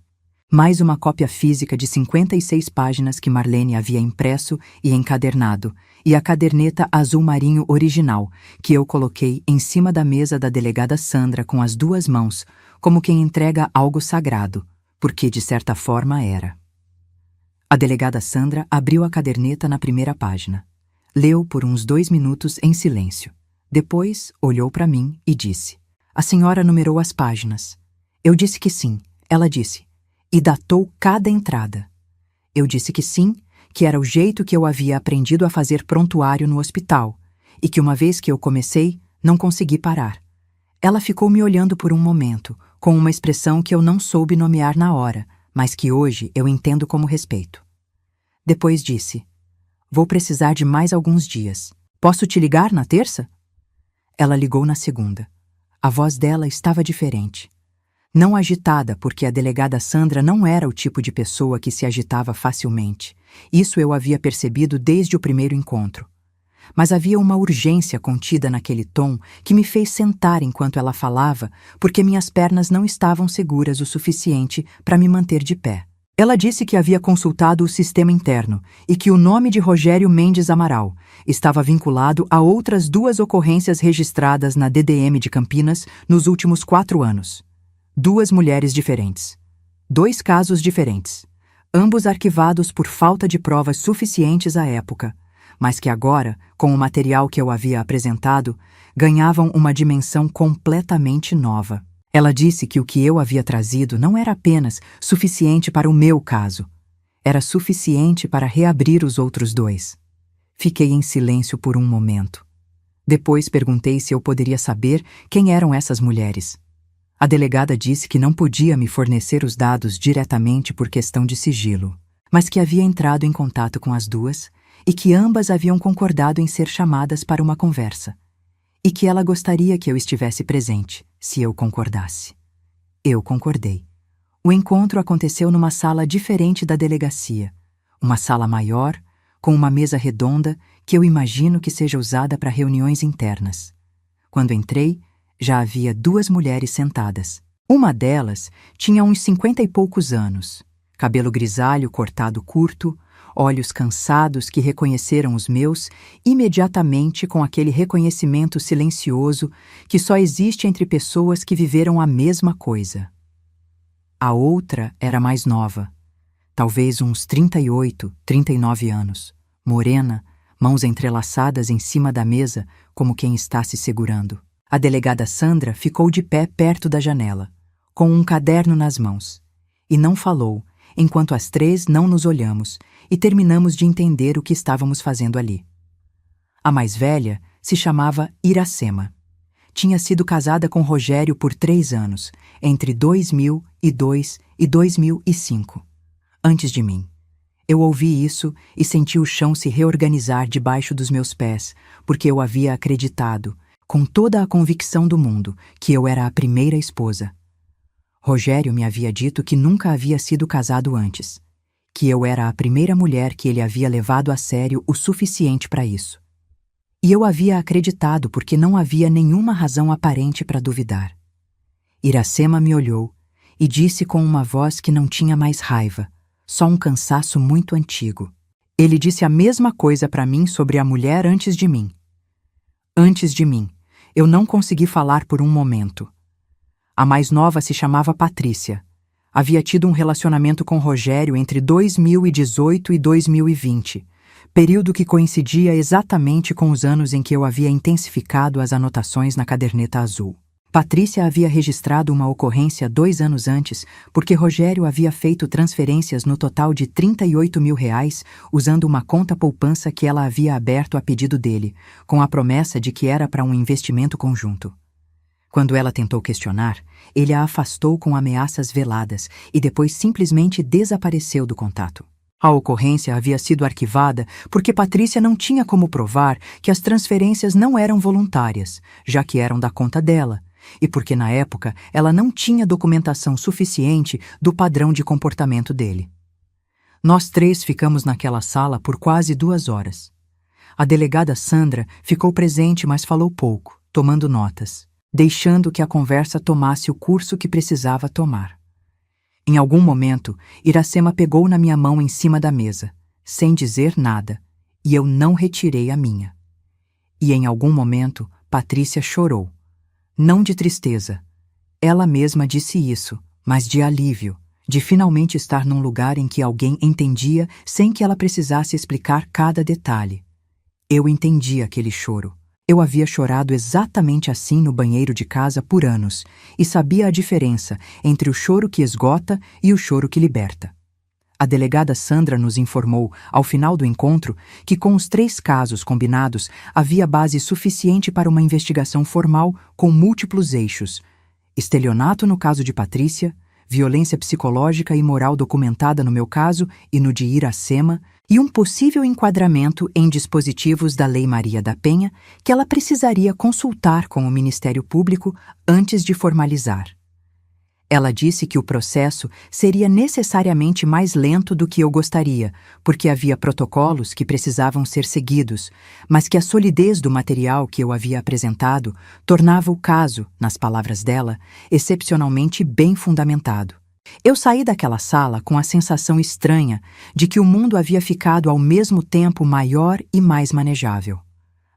Mais uma cópia física de 56 páginas que Marlene havia impresso e encadernado, e a caderneta azul marinho original, que eu coloquei em cima da mesa da delegada Sandra com as 2 mãos, como quem entrega algo sagrado, porque de certa forma era. A delegada Sandra abriu a caderneta na primeira página. Leu por uns 2 minutos em silêncio. Depois, olhou para mim e disse, a senhora numerou as páginas. Eu disse que sim. Ela disse, e datou cada entrada. Eu disse que sim, que era o jeito que eu havia aprendido a fazer prontuário no hospital, e que uma vez que eu comecei, não consegui parar. Ela ficou me olhando por um momento, com uma expressão que eu não soube nomear na hora, mas que hoje eu entendo como respeito. Depois disse, vou precisar de mais alguns dias. Posso te ligar na terça? Ela ligou na segunda. A voz dela estava diferente. Não agitada, porque a delegada Sandra não era o tipo de pessoa que se agitava facilmente. Isso eu havia percebido desde o primeiro encontro. Mas havia uma urgência contida naquele tom que me fez sentar enquanto ela falava, porque minhas pernas não estavam seguras o suficiente para me manter de pé. Ela disse que havia consultado o sistema interno e que o nome de Rogério Mendes Amaral estava vinculado a outras 2 ocorrências registradas na DDM de Campinas nos últimos 4 anos. 2 mulheres diferentes. 2 casos diferentes. Ambos arquivados por falta de provas suficientes à época, mas que agora, com o material que eu havia apresentado, ganhavam uma dimensão completamente nova. Ela disse que o que eu havia trazido não era apenas suficiente para o meu caso. Era suficiente para reabrir os outros 2. Fiquei em silêncio por um momento. Depois perguntei se eu poderia saber quem eram essas mulheres. A delegada disse que não podia me fornecer os dados diretamente por questão de sigilo, mas que havia entrado em contato com as 2 e que ambas haviam concordado em ser chamadas para uma conversa, e que ela gostaria que eu estivesse presente, se eu concordasse. Eu concordei. O encontro aconteceu numa sala diferente da delegacia, uma sala maior, com uma mesa redonda que eu imagino que seja usada para reuniões internas. Quando entrei, já havia 2 mulheres sentadas. Uma delas tinha uns 50 e poucos anos, cabelo grisalho cortado curto, olhos cansados que reconheceram os meus imediatamente com aquele reconhecimento silencioso que só existe entre pessoas que viveram a mesma coisa. A outra era mais nova, talvez uns 38, 39 anos, morena, mãos entrelaçadas em cima da mesa como quem está se segurando. A delegada Sandra ficou de pé perto da janela, com um caderno nas mãos, e não falou, enquanto as 3 não nos olhamos e terminamos de entender o que estávamos fazendo ali. A mais velha se chamava Iracema. Tinha sido casada com Rogério por 3 anos, entre 2002 e 2005, antes de mim. Eu ouvi isso e senti o chão se reorganizar debaixo dos meus pés, porque eu havia acreditado, com toda a convicção do mundo, que eu era a primeira esposa. Rogério me havia dito que nunca havia sido casado antes, que eu era a primeira mulher que ele havia levado a sério o suficiente para isso. E eu havia acreditado porque não havia nenhuma razão aparente para duvidar. Iracema me olhou e disse com uma voz que não tinha mais raiva, só um cansaço muito antigo. Ele disse a mesma coisa para mim sobre a mulher antes de mim. Antes de mim, eu não consegui falar por um momento. A mais nova se chamava Patrícia. Havia tido um relacionamento com Rogério entre 2018 e 2020, período que coincidia exatamente com os anos em que eu havia intensificado as anotações na caderneta azul. Patrícia havia registrado uma ocorrência 2 anos antes porque Rogério havia feito transferências no total de R$ 38 mil usando uma conta poupança que ela havia aberto a pedido dele, com a promessa de que era para um investimento conjunto. Quando ela tentou questionar, ele a afastou com ameaças veladas e depois simplesmente desapareceu do contato. A ocorrência havia sido arquivada porque Patrícia não tinha como provar que as transferências não eram voluntárias, já que eram da conta dela, e porque na época ela não tinha documentação suficiente do padrão de comportamento dele. Nós 3 ficamos naquela sala por quase 2 horas. A delegada Sandra ficou presente, mas falou pouco, tomando notas, deixando que a conversa tomasse o curso que precisava tomar. Em algum momento, Iracema pegou na minha mão em cima da mesa, sem dizer nada, e eu não retirei a minha. E em algum momento, Patrícia chorou. Não de tristeza. Ela mesma disse isso, mas de alívio, de finalmente estar num lugar em que alguém entendia sem que ela precisasse explicar cada detalhe. Eu entendi aquele choro. Eu havia chorado exatamente assim no banheiro de casa por anos e sabia a diferença entre o choro que esgota e o choro que liberta. A delegada Sandra nos informou, ao final do encontro, que com os 3 casos combinados havia base suficiente para uma investigação formal com múltiplos eixos: estelionato no caso de Patrícia, violência psicológica e moral documentada no meu caso e no de Iracema, e um possível enquadramento em dispositivos da Lei Maria da Penha que ela precisaria consultar com o Ministério Público antes de formalizar. Ela disse que o processo seria necessariamente mais lento do que eu gostaria, porque havia protocolos que precisavam ser seguidos, mas que a solidez do material que eu havia apresentado tornava o caso, nas palavras dela, excepcionalmente bem fundamentado, Eu saí daquela sala com a sensação estranha de que o mundo havia ficado ao mesmo tempo maior e mais manejável.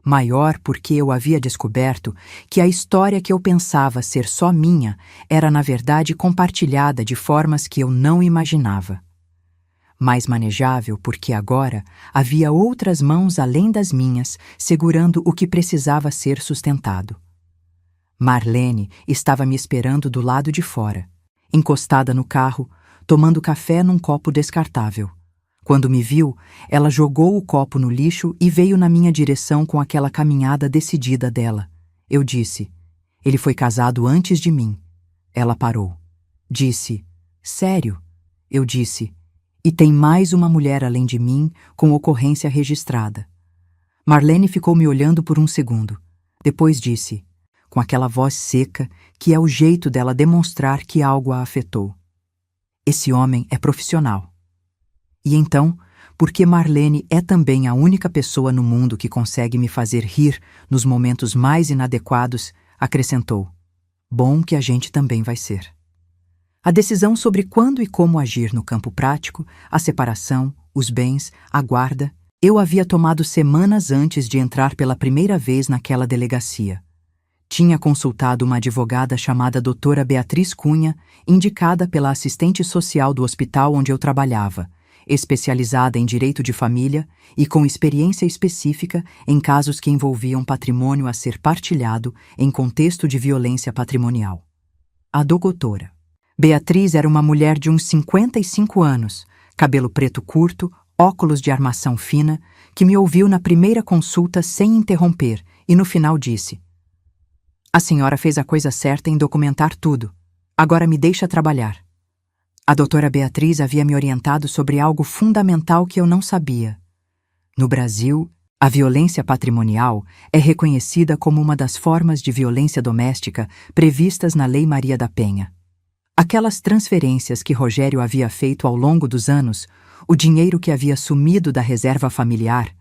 Maior porque eu havia descoberto que a história que eu pensava ser só minha era, na verdade, compartilhada de formas que eu não imaginava. Mais manejável porque agora havia outras mãos além das minhas segurando o que precisava ser sustentado. Marlene estava me esperando do lado de fora, encostada no carro, tomando café num copo descartável. Quando me viu, ela jogou o copo no lixo e veio na minha direção com aquela caminhada decidida dela. Eu disse: "Ele foi casado antes de mim." Ela parou. Disse: "Sério?" Eu disse: "E tem mais uma mulher além de mim com ocorrência registrada." Marlene ficou me olhando por um segundo. Depois disse, com aquela voz seca que é o jeito dela demonstrar que algo a afetou: "Esse homem é profissional." E então, porque Marlene é também a única pessoa no mundo que consegue me fazer rir nos momentos mais inadequados, acrescentou: "Bom que a gente também vai ser." A decisão sobre quando e como agir no campo prático, a separação, os bens, a guarda, eu havia tomado semanas antes de entrar pela primeira vez naquela delegacia. Tinha consultado uma advogada chamada doutora Beatriz Cunha, indicada pela assistente social do hospital onde eu trabalhava, especializada em direito de família e com experiência específica em casos que envolviam patrimônio a ser partilhado em contexto de violência patrimonial. A doutora Beatriz era uma mulher de uns 55 anos, cabelo preto curto, óculos de armação fina, que me ouviu na primeira consulta sem interromper e no final disse: "A senhora fez a coisa certa em documentar tudo. Agora me deixa trabalhar." A doutora Beatriz havia me orientado sobre algo fundamental que eu não sabia. No Brasil, a violência patrimonial é reconhecida como uma das formas de violência doméstica previstas na Lei Maria da Penha. Aquelas transferências que Rogério havia feito ao longo dos anos, o dinheiro que havia sumido da reserva familiar,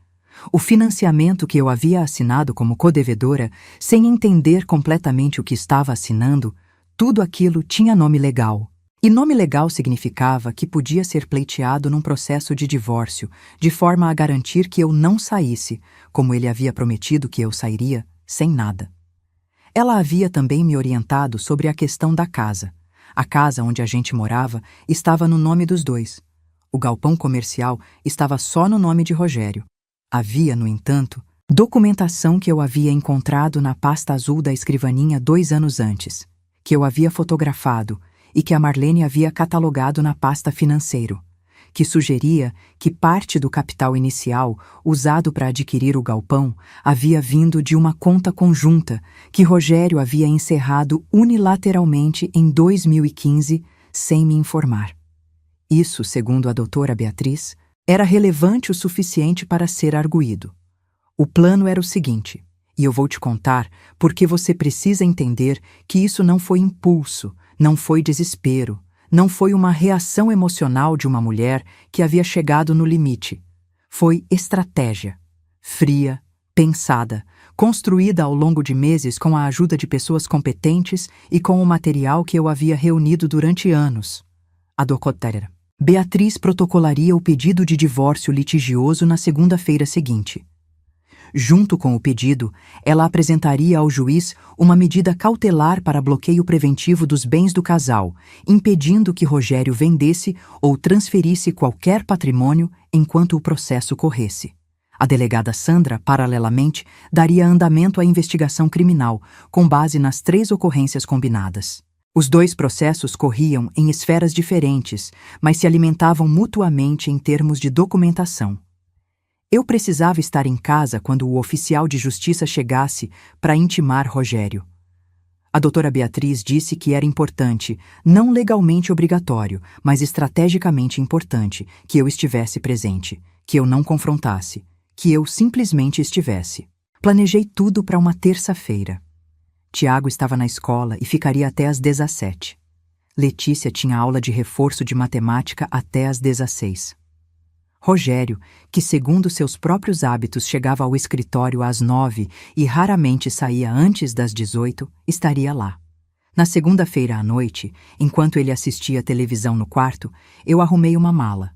o financiamento que eu havia assinado como codevedora sem entender completamente o que estava assinando, tudo aquilo tinha nome legal. E nome legal significava que podia ser pleiteado num processo de divórcio, de forma a garantir que eu não saísse, como ele havia prometido que eu sairia, sem nada. Ela havia também me orientado sobre a questão da casa. A casa onde a gente morava estava no nome dos dois. O galpão comercial estava só no nome de Rogério. Havia, no entanto, documentação que eu havia encontrado na pasta azul da escrivaninha 2 anos antes, que eu havia fotografado e que a Marlene havia catalogado na pasta financeiro, que sugeria que parte do capital inicial usado para adquirir o galpão havia vindo de uma conta conjunta que Rogério havia encerrado unilateralmente em 2015 sem me informar. Isso, segundo a doutora Beatriz, era relevante o suficiente para ser arguído. O plano era o seguinte, e eu vou te contar porque você precisa entender que isso não foi impulso, não foi desespero, não foi uma reação emocional de uma mulher que havia chegado no limite. Foi estratégia, fria, pensada, construída ao longo de meses com a ajuda de pessoas competentes e com o material que eu havia reunido durante anos. A doutora Beatriz protocolaria o pedido de divórcio litigioso na segunda-feira seguinte. Junto com o pedido, ela apresentaria ao juiz uma medida cautelar para bloqueio preventivo dos bens do casal, impedindo que Rogério vendesse ou transferisse qualquer patrimônio enquanto o processo corresse. A delegada Sandra, paralelamente, daria andamento à investigação criminal, com base nas 3 ocorrências combinadas. Os 2 processos corriam em esferas diferentes, mas se alimentavam mutuamente em termos de documentação. Eu precisava estar em casa quando o oficial de justiça chegasse para intimar Rogério. A doutora Beatriz disse que era importante, não legalmente obrigatório, mas estrategicamente importante, que eu estivesse presente, que eu não confrontasse, que eu simplesmente estivesse. Planejei tudo para uma terça-feira. Tiago estava na escola e ficaria até às 17. Letícia tinha aula de reforço de matemática até às 16. Rogério, que segundo seus próprios hábitos chegava ao escritório às 9 e raramente saía antes das 18, estaria lá. Na segunda-feira à noite, enquanto ele assistia televisão no quarto, eu arrumei uma mala.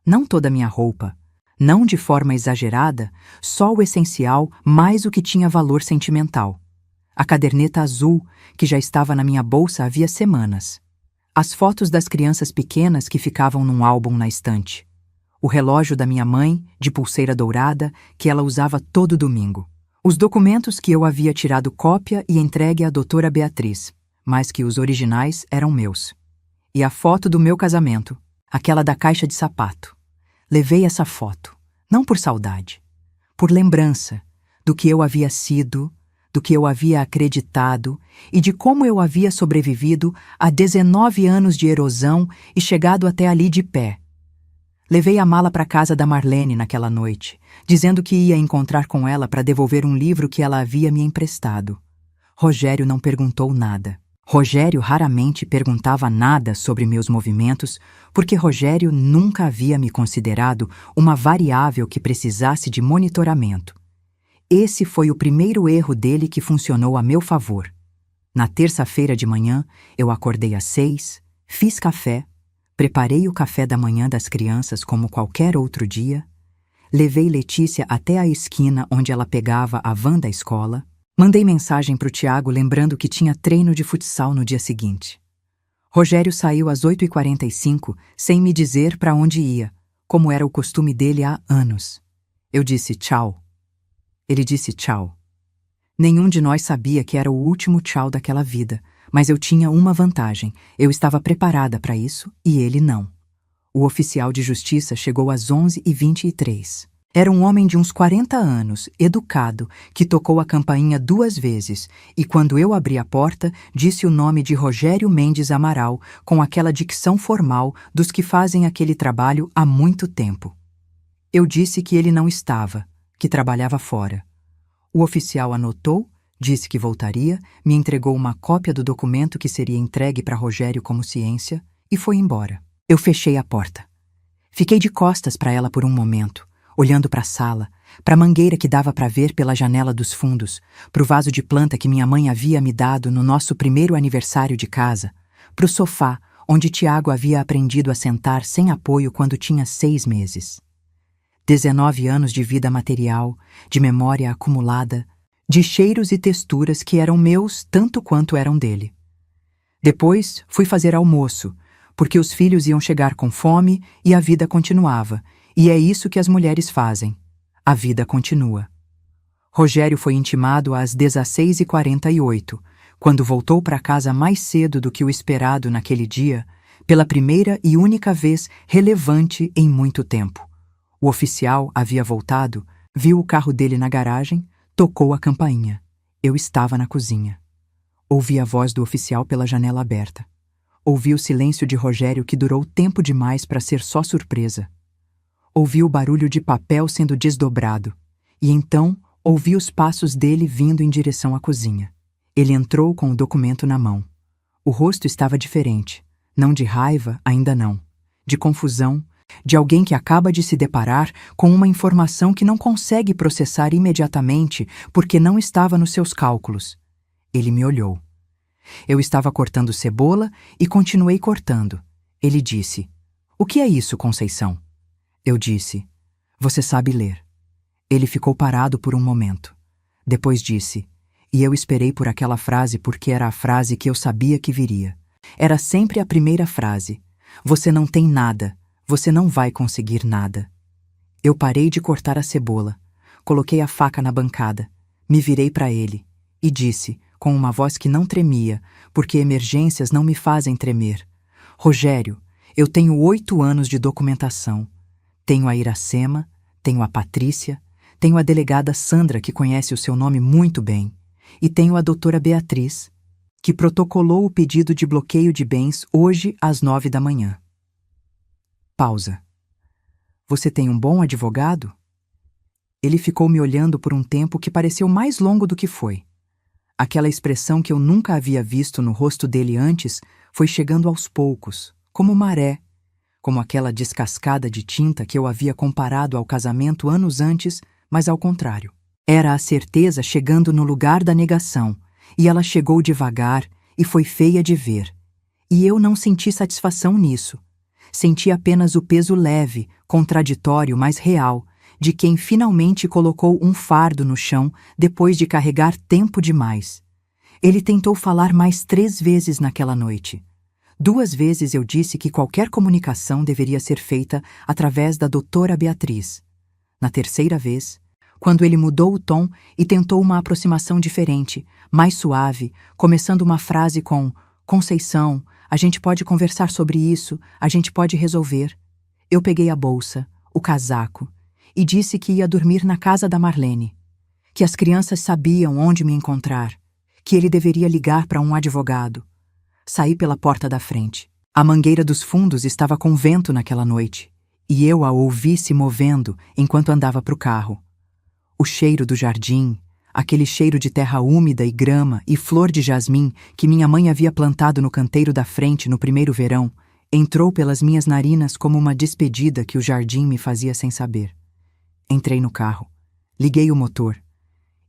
Não toda a minha roupa, não de forma exagerada, só o essencial mais o que tinha valor sentimental. A caderneta azul, que já estava na minha bolsa havia semanas. As fotos das crianças pequenas que ficavam num álbum na estante. O relógio da minha mãe, de pulseira dourada, que ela usava todo domingo. Os documentos que eu havia tirado cópia e entregue à doutora Beatriz, mas que os originais eram meus. E a foto do meu casamento, aquela da caixa de sapato. Levei essa foto, não por saudade, por lembrança do que eu havia sido, do que eu havia acreditado e de como eu havia sobrevivido a 19 anos de erosão e chegado até ali de pé. Levei a mala para casa da Marlene naquela noite, dizendo que ia encontrar com ela para devolver um livro que ela havia me emprestado. Rogério não perguntou nada. Rogério raramente perguntava nada sobre meus movimentos, porque Rogério nunca havia me considerado uma variável que precisasse de monitoramento. Esse foi o primeiro erro dele que funcionou a meu favor. Na terça-feira de manhã, eu acordei às 6, fiz café, preparei o café da manhã das crianças como qualquer outro dia, levei Letícia até a esquina onde ela pegava a van da escola, mandei mensagem para o Tiago lembrando que tinha treino de futsal no dia seguinte. Rogério saiu às 8h45 sem me dizer para onde ia, como era o costume dele há anos. Eu disse tchau. Ele disse tchau. Nenhum de nós sabia que era o último tchau daquela vida, mas eu tinha uma vantagem. Eu estava preparada para isso e ele não. O oficial de justiça chegou às 11h23. Era um homem de uns 40 anos, educado, que tocou a campainha 2 vezes e, quando eu abri a porta, disse o nome de Rogério Mendes Amaral com aquela dicção formal dos que fazem aquele trabalho há muito tempo. Eu disse que ele não estava, que trabalhava fora. O oficial anotou, disse que voltaria, me entregou uma cópia do documento que seria entregue para Rogério como ciência e foi embora. Eu fechei a porta. Fiquei de costas para ela por um momento, olhando para a sala, para a mangueira que dava para ver pela janela dos fundos, para o vaso de planta que minha mãe havia me dado no nosso primeiro aniversário de casa, para o sofá onde Tiago havia aprendido a sentar sem apoio quando tinha 6 meses. 19 anos de vida material, de memória acumulada, de cheiros e texturas que eram meus tanto quanto eram dele. Depois fui fazer almoço, porque os filhos iam chegar com fome e a vida continuava, e é isso que as mulheres fazem. A vida continua. Rogério foi intimado às 16h48, quando voltou para casa mais cedo do que o esperado naquele dia, pela primeira e única vez relevante em muito tempo. O oficial havia voltado, viu o carro dele na garagem, tocou a campainha. Eu estava na cozinha. Ouvi a voz do oficial pela janela aberta. Ouvi o silêncio de Rogério que durou tempo demais para ser só surpresa. Ouvi o barulho de papel sendo desdobrado. E então ouvi os passos dele vindo em direção à cozinha. Ele entrou com o documento na mão. O rosto estava diferente. Não de raiva, ainda não. De confusão, de alguém que acaba de se deparar com uma informação que não consegue processar imediatamente porque não estava nos seus cálculos. Ele me olhou. Eu estava cortando cebola e continuei cortando. Ele disse: "O que é isso, Conceição?" Eu disse: "Você sabe ler." Ele ficou parado por um momento. Depois disse: "E eu esperei por aquela frase porque era a frase que eu sabia que viria. Era sempre a primeira frase. Você não tem nada. Você não vai conseguir nada." Eu parei de cortar a cebola. Coloquei a faca na bancada. Me virei para ele e disse, com uma voz que não tremia, porque emergências não me fazem tremer: "Rogério, eu tenho 8 anos de documentação. Tenho a Iracema, tenho a Patrícia, tenho a delegada Sandra, que conhece o seu nome muito bem, e tenho a doutora Beatriz, que protocolou o pedido de bloqueio de bens hoje às 9 da manhã. Pausa. "Você tem um bom advogado?" Ele ficou me olhando por um tempo que pareceu mais longo do que foi. Aquela expressão que eu nunca havia visto no rosto dele antes foi chegando aos poucos, como maré, como aquela descascada de tinta que eu havia comparado ao casamento anos antes, mas ao contrário. Era a certeza chegando no lugar da negação, e ela chegou devagar e foi feia de ver. E eu não senti satisfação nisso. Senti apenas o peso leve, contraditório, mas real, de quem finalmente colocou um fardo no chão depois de carregar tempo demais. Ele tentou falar mais 3 vezes naquela noite. 2 vezes eu disse que qualquer comunicação deveria ser feita através da doutora Beatriz. Na terceira vez, quando ele mudou o tom e tentou uma aproximação diferente, mais suave, começando uma frase com "Conceição, a gente pode conversar sobre isso, a gente pode resolver", eu peguei a bolsa, o casaco, e disse que ia dormir na casa da Marlene, que as crianças sabiam onde me encontrar, que ele deveria ligar para um advogado. Saí pela porta da frente. A mangueira dos fundos estava com vento naquela noite, e eu a ouvi se movendo enquanto andava para o carro. O cheiro do jardim, aquele cheiro de terra úmida e grama e flor de jasmim que minha mãe havia plantado no canteiro da frente no primeiro verão, entrou pelas minhas narinas como uma despedida que o jardim me fazia sem saber. Entrei no carro, liguei o motor,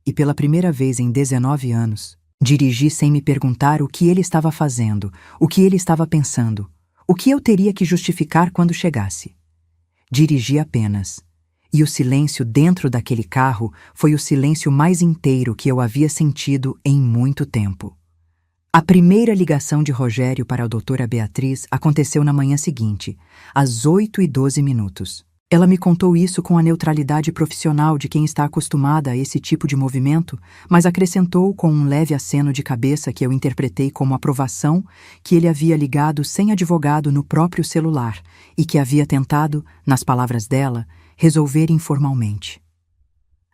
e pela primeira vez em 19 anos, dirigi sem me perguntar o que ele estava fazendo, o que ele estava pensando, o que eu teria que justificar quando chegasse. Dirigi apenas, e o silêncio dentro daquele carro foi o silêncio mais inteiro que eu havia sentido em muito tempo. A primeira ligação de Rogério para a doutora Beatriz aconteceu na manhã seguinte, às 8h12. Ela me contou isso com a neutralidade profissional de quem está acostumada a esse tipo de movimento, mas acrescentou com um leve aceno de cabeça que eu interpretei como aprovação que ele havia ligado sem advogado no próprio celular e que havia tentado, nas palavras dela, resolver informalmente.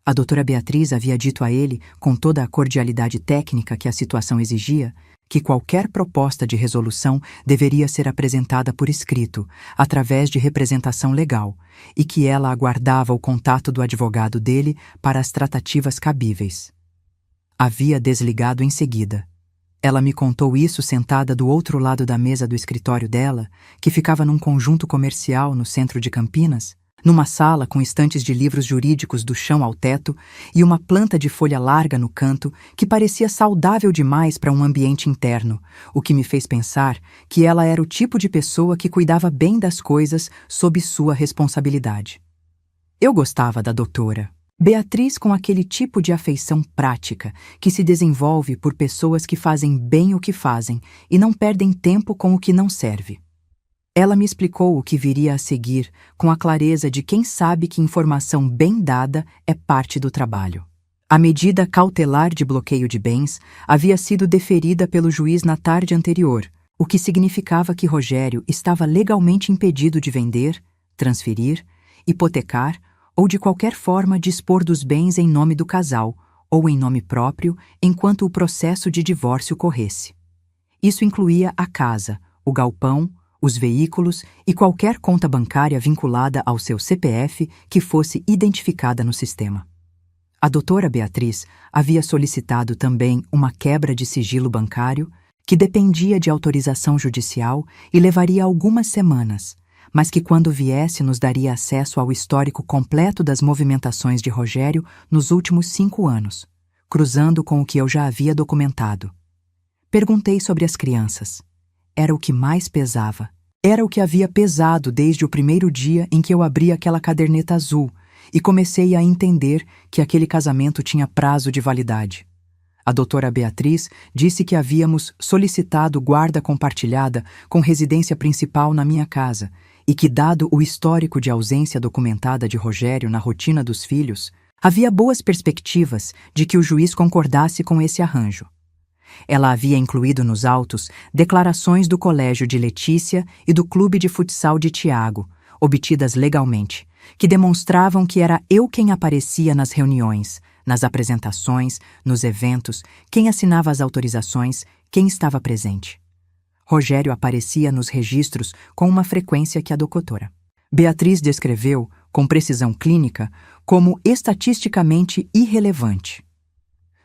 A doutora Beatriz havia dito a ele, com toda a cordialidade técnica que a situação exigia, que qualquer proposta de resolução deveria ser apresentada por escrito, através de representação legal, e que ela aguardava o contato do advogado dele para as tratativas cabíveis. Havia desligado em seguida. Ela me contou isso sentada do outro lado da mesa do escritório dela, que ficava num conjunto comercial no centro de Campinas, numa sala com estantes de livros jurídicos do chão ao teto e uma planta de folha larga no canto que parecia saudável demais para um ambiente interno, o que me fez pensar que ela era o tipo de pessoa que cuidava bem das coisas sob sua responsabilidade. Eu gostava da doutora Beatriz com aquele tipo de afeição prática que se desenvolve por pessoas que fazem bem o que fazem e não perdem tempo com o que não serve. Ela me explicou o que viria a seguir com a clareza de quem sabe que informação bem dada é parte do trabalho. A medida cautelar de bloqueio de bens havia sido deferida pelo juiz na tarde anterior, o que significava que Rogério estava legalmente impedido de vender, transferir, hipotecar ou de qualquer forma dispor dos bens em nome do casal ou em nome próprio enquanto o processo de divórcio corresse. Isso incluía a casa, o galpão, os veículos e qualquer conta bancária vinculada ao seu CPF que fosse identificada no sistema. A doutora Beatriz havia solicitado também uma quebra de sigilo bancário que dependia de autorização judicial e levaria algumas semanas, mas que quando viesse nos daria acesso ao histórico completo das movimentações de Rogério nos últimos 5 anos, cruzando com o que eu já havia documentado. Perguntei sobre as crianças. Era o que mais pesava. Era o que havia pesado desde o primeiro dia em que eu abri aquela caderneta azul e comecei a entender que aquele casamento tinha prazo de validade. A doutora Beatriz disse que havíamos solicitado guarda compartilhada com residência principal na minha casa e que, dado o histórico de ausência documentada de Rogério na rotina dos filhos, havia boas perspectivas de que o juiz concordasse com esse arranjo. Ela havia incluído nos autos declarações do colégio de Letícia e do clube de futsal de Tiago, obtidas legalmente, que demonstravam que era eu quem aparecia nas reuniões, nas apresentações, nos eventos, quem assinava as autorizações, quem estava presente. Rogério aparecia nos registros com uma frequência que a doutora Beatriz descreveu, com precisão clínica, como estatisticamente irrelevante.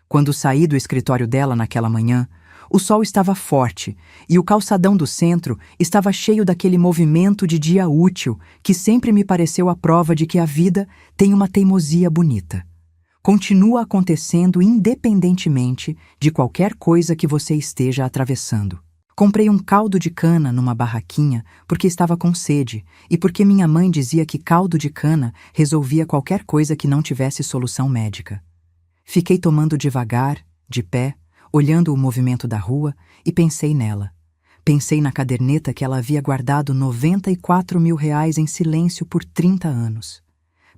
Quando saí do escritório dela naquela manhã, o sol estava forte e o calçadão do centro estava cheio daquele movimento de dia útil que sempre me pareceu a prova de que a vida tem uma teimosia bonita. continua acontecendo independentemente de qualquer coisa que você esteja atravessando. Comprei um caldo de cana numa barraquinha porque estava com sede e porque minha mãe dizia que caldo de cana resolvia qualquer coisa que não tivesse solução médica. Fiquei tomando devagar, de pé, olhando o movimento da rua e pensei nela. Pensei na caderneta que ela havia guardado R$ 94 mil em silêncio por 30 anos.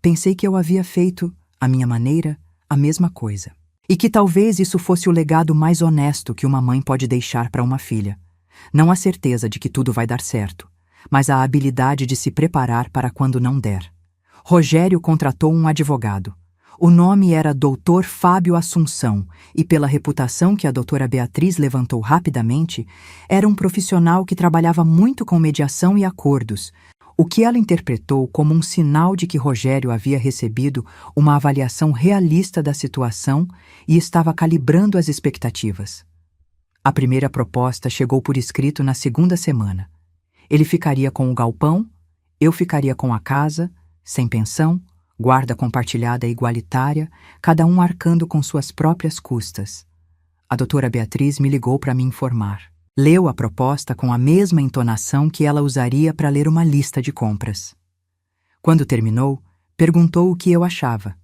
Pensei que eu havia feito, à minha maneira, a mesma coisa. E que talvez isso fosse o legado mais honesto que uma mãe pode deixar para uma filha. Não a certeza de que tudo vai dar certo, mas a habilidade de se preparar para quando não der. Rogério contratou um advogado. O nome era Dr. Fábio Assunção e, pela reputação que a doutora Beatriz levantou rapidamente, era um profissional que trabalhava muito com mediação e acordos, o que ela interpretou como um sinal de que Rogério havia recebido uma avaliação realista da situação e estava calibrando as expectativas. A primeira proposta chegou por escrito na segunda semana. Ele ficaria com o galpão, eu ficaria com a casa, sem pensão, guarda compartilhada igualitária, cada um arcando com suas próprias custas. A doutora Beatriz me ligou para me informar. Leu a proposta com a mesma entonação que ela usaria para ler uma lista de compras. Quando terminou, perguntou o que eu achava.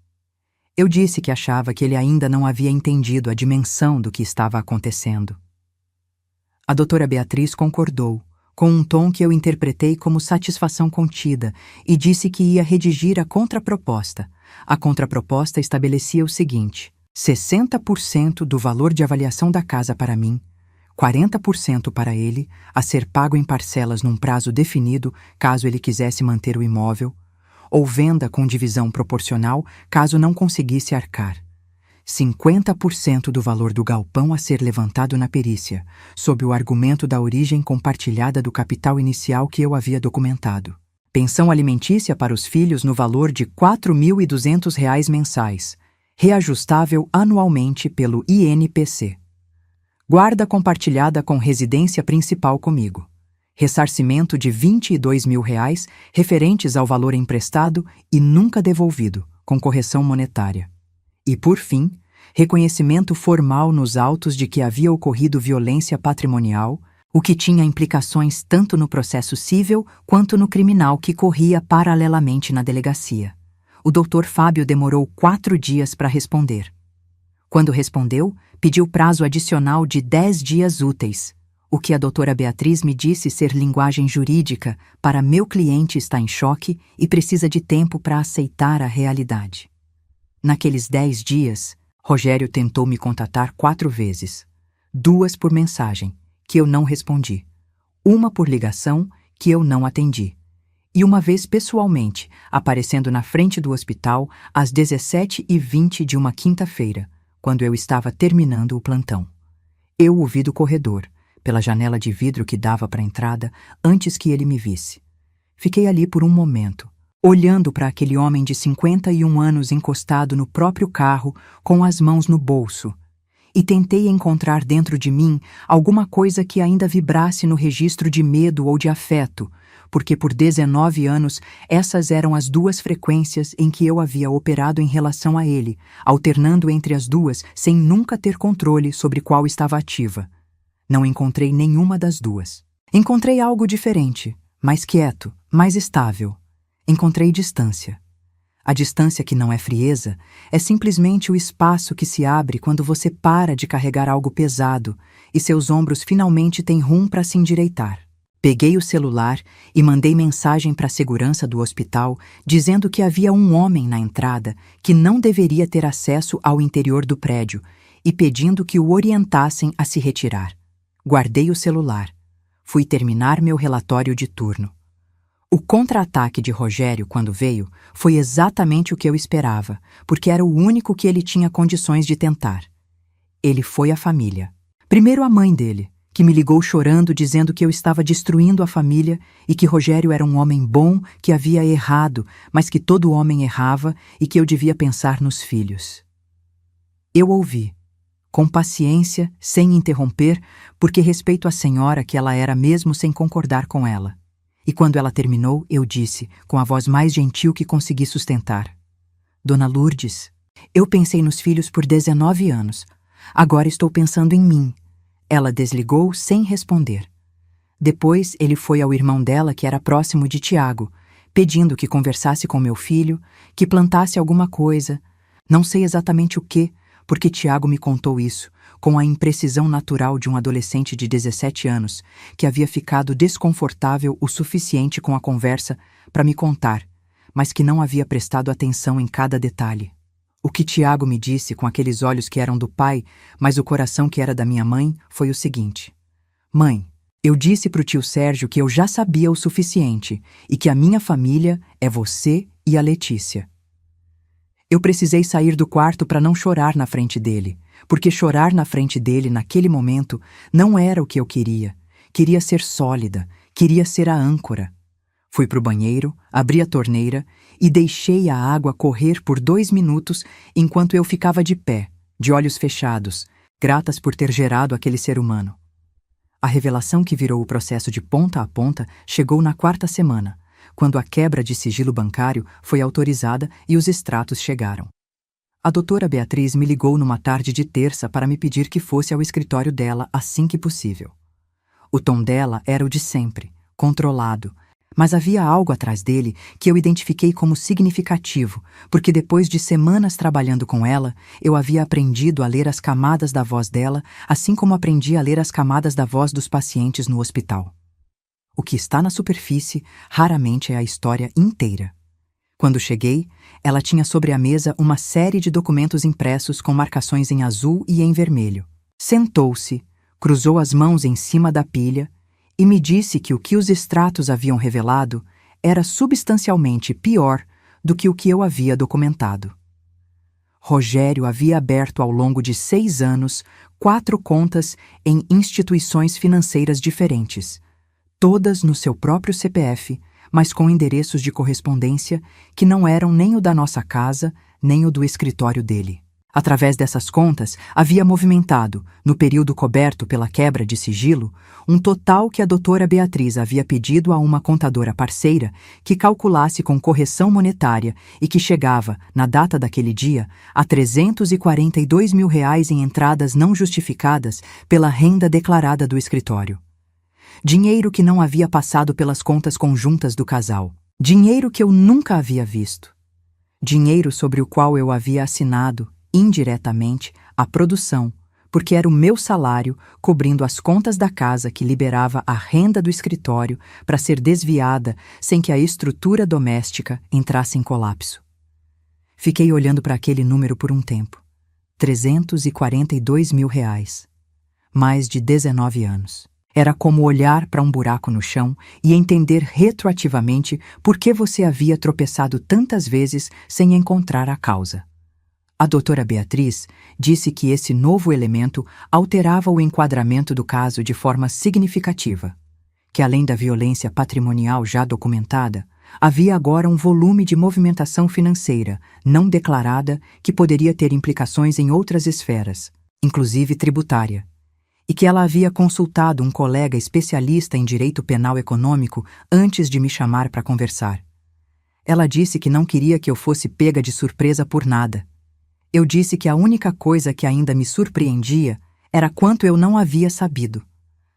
Eu disse que achava que ele ainda não havia entendido a dimensão do que estava acontecendo. A doutora Beatriz concordou, com um tom que eu interpretei como satisfação contida, e disse que ia redigir a contraproposta. A contraproposta estabelecia o seguinte: 60% do valor de avaliação da casa para mim, 40% para ele, a ser pago em parcelas num prazo definido caso ele quisesse manter o imóvel, ou venda com divisão proporcional caso não conseguisse arcar. 50% do valor do galpão a ser levantado na perícia, sob o argumento da origem compartilhada do capital inicial que eu havia documentado. Pensão alimentícia para os filhos no valor de R$ 4.200 mensais, reajustável anualmente pelo INPC. Guarda compartilhada com residência principal comigo. Ressarcimento de R$ 22 mil referentes ao valor emprestado e nunca devolvido, com correção monetária. E, por fim, reconhecimento formal nos autos de que havia ocorrido violência patrimonial, o que tinha implicações tanto no processo civil quanto no criminal que corria paralelamente na delegacia. O Dr. Fábio demorou 4 dias para responder. Quando respondeu, pediu prazo adicional de 10 dias úteis, o que a doutora Beatriz me disse ser linguagem jurídica para meu cliente está em choque e precisa de tempo para aceitar a realidade. Naqueles 10 dias, Rogério tentou me contatar 4 vezes. 2 por mensagem, que eu não respondi. 1 por ligação, que eu não atendi. E uma vez pessoalmente, aparecendo na frente do hospital às 17h20 de uma quinta-feira, quando eu estava terminando o plantão. Eu o vi do corredor, pela janela de vidro que dava para a entrada, antes que ele me visse. Fiquei ali por um momento, olhando para aquele homem de 51 anos encostado no próprio carro, com as mãos no bolso, e tentei encontrar dentro de mim alguma coisa que ainda vibrasse no registro de medo ou de afeto, porque por 19 anos essas eram as 2 frequências em que eu havia operado em relação a ele, alternando entre as 2 sem nunca ter controle sobre qual estava ativa. Não encontrei nenhuma das 2. Encontrei algo diferente, mais quieto, mais estável. Encontrei distância. A distância que não é frieza é simplesmente o espaço que se abre quando você para de carregar algo pesado e seus ombros finalmente têm rum para se endireitar. Peguei o celular e mandei mensagem para a segurança do hospital dizendo que havia um homem na entrada que não deveria ter acesso ao interior do prédio e pedindo que o orientassem a se retirar. Guardei o celular. Fui terminar meu relatório de turno. O contra-ataque de Rogério, quando veio, foi exatamente o que eu esperava, porque era o único que ele tinha condições de tentar. Ele foi à família. Primeiro a mãe dele, que me ligou chorando dizendo que eu estava destruindo a família e que Rogério era um homem bom, que havia errado, mas que todo homem errava e que eu devia pensar nos filhos. Eu ouvi, com paciência, sem interromper, porque respeito a senhora que ela era mesmo sem concordar com ela. E quando ela terminou, eu disse, com a voz mais gentil que consegui sustentar: Dona Lourdes, Eu pensei nos filhos por 19 anos. Agora estou pensando em mim. Ela desligou sem responder. Depois ele foi ao irmão dela, que era próximo de Tiago, pedindo que conversasse com meu filho, que plantasse alguma coisa. Não sei exatamente o quê, porque Tiago me contou isso, com a imprecisão natural de um adolescente de 17 anos, que havia ficado desconfortável o suficiente com a conversa para me contar, mas que não havia prestado atenção em cada detalhe. O que Tiago me disse, com aqueles olhos que eram do pai, mas o coração que era da minha mãe, foi o seguinte: Mãe, eu disse pro tio Sérgio que eu já sabia o suficiente e que a minha família é você e a Letícia. Eu precisei sair do quarto para não chorar na frente dele, porque chorar na frente dele naquele momento não era o que eu queria. Queria ser sólida, queria ser a âncora. Fui pro banheiro, abri a torneira e deixei a água correr por 2 minutos enquanto eu ficava de pé, de olhos fechados, gratas por ter gerado aquele ser humano. A revelação que virou o processo de ponta a ponta chegou na 4ª semana, quando a quebra de sigilo bancário foi autorizada e os extratos chegaram. A doutora Beatriz me ligou numa tarde de terça para me pedir que fosse ao escritório dela assim que possível. O tom dela era o de sempre, controlado, mas havia algo atrás dele que eu identifiquei como significativo, porque depois de semanas trabalhando com ela, eu havia aprendido a ler as camadas da voz dela, assim como aprendi a ler as camadas da voz dos pacientes no hospital. O que está na superfície raramente é a história inteira. Quando cheguei, ela tinha sobre a mesa uma série de documentos impressos com marcações em azul e em vermelho. Sentou-se, cruzou as mãos em cima da pilha e me disse que o que os extratos haviam revelado era substancialmente pior do que o que eu havia documentado. Rogério havia aberto ao longo de 6 anos 4 contas em instituições financeiras diferentes, todas no seu próprio CPF, mas com endereços de correspondência que não eram nem o da nossa casa, nem o do escritório dele. Através dessas contas, havia movimentado, no período coberto pela quebra de sigilo, um total que a doutora Beatriz havia pedido a uma contadora parceira que calculasse com correção monetária e que chegava, na data daquele dia, a R$342 mil em entradas não justificadas pela renda declarada do escritório. Dinheiro que não havia passado pelas contas conjuntas do casal. Dinheiro que eu nunca havia visto. Dinheiro sobre o qual eu havia assinado, indiretamente, a produção, porque era o meu salário cobrindo as contas da casa que liberava a renda do escritório para ser desviada sem que a estrutura doméstica entrasse em colapso. Fiquei olhando para aquele número por um tempo. R$342 mil. Mais de 19 anos. Era como olhar para um buraco no chão e entender retroativamente por que você havia tropeçado tantas vezes sem encontrar a causa. A doutora Beatriz disse que esse novo elemento alterava o enquadramento do caso de forma significativa, que além da violência patrimonial já documentada, havia agora um volume de movimentação financeira não declarada que poderia ter implicações em outras esferas, inclusive tributária, e que ela havia consultado um colega especialista em direito penal econômico antes de me chamar para conversar. Ela disse que não queria que eu fosse pega de surpresa por nada. Eu disse que a única coisa que ainda me surpreendia era quanto eu não havia sabido.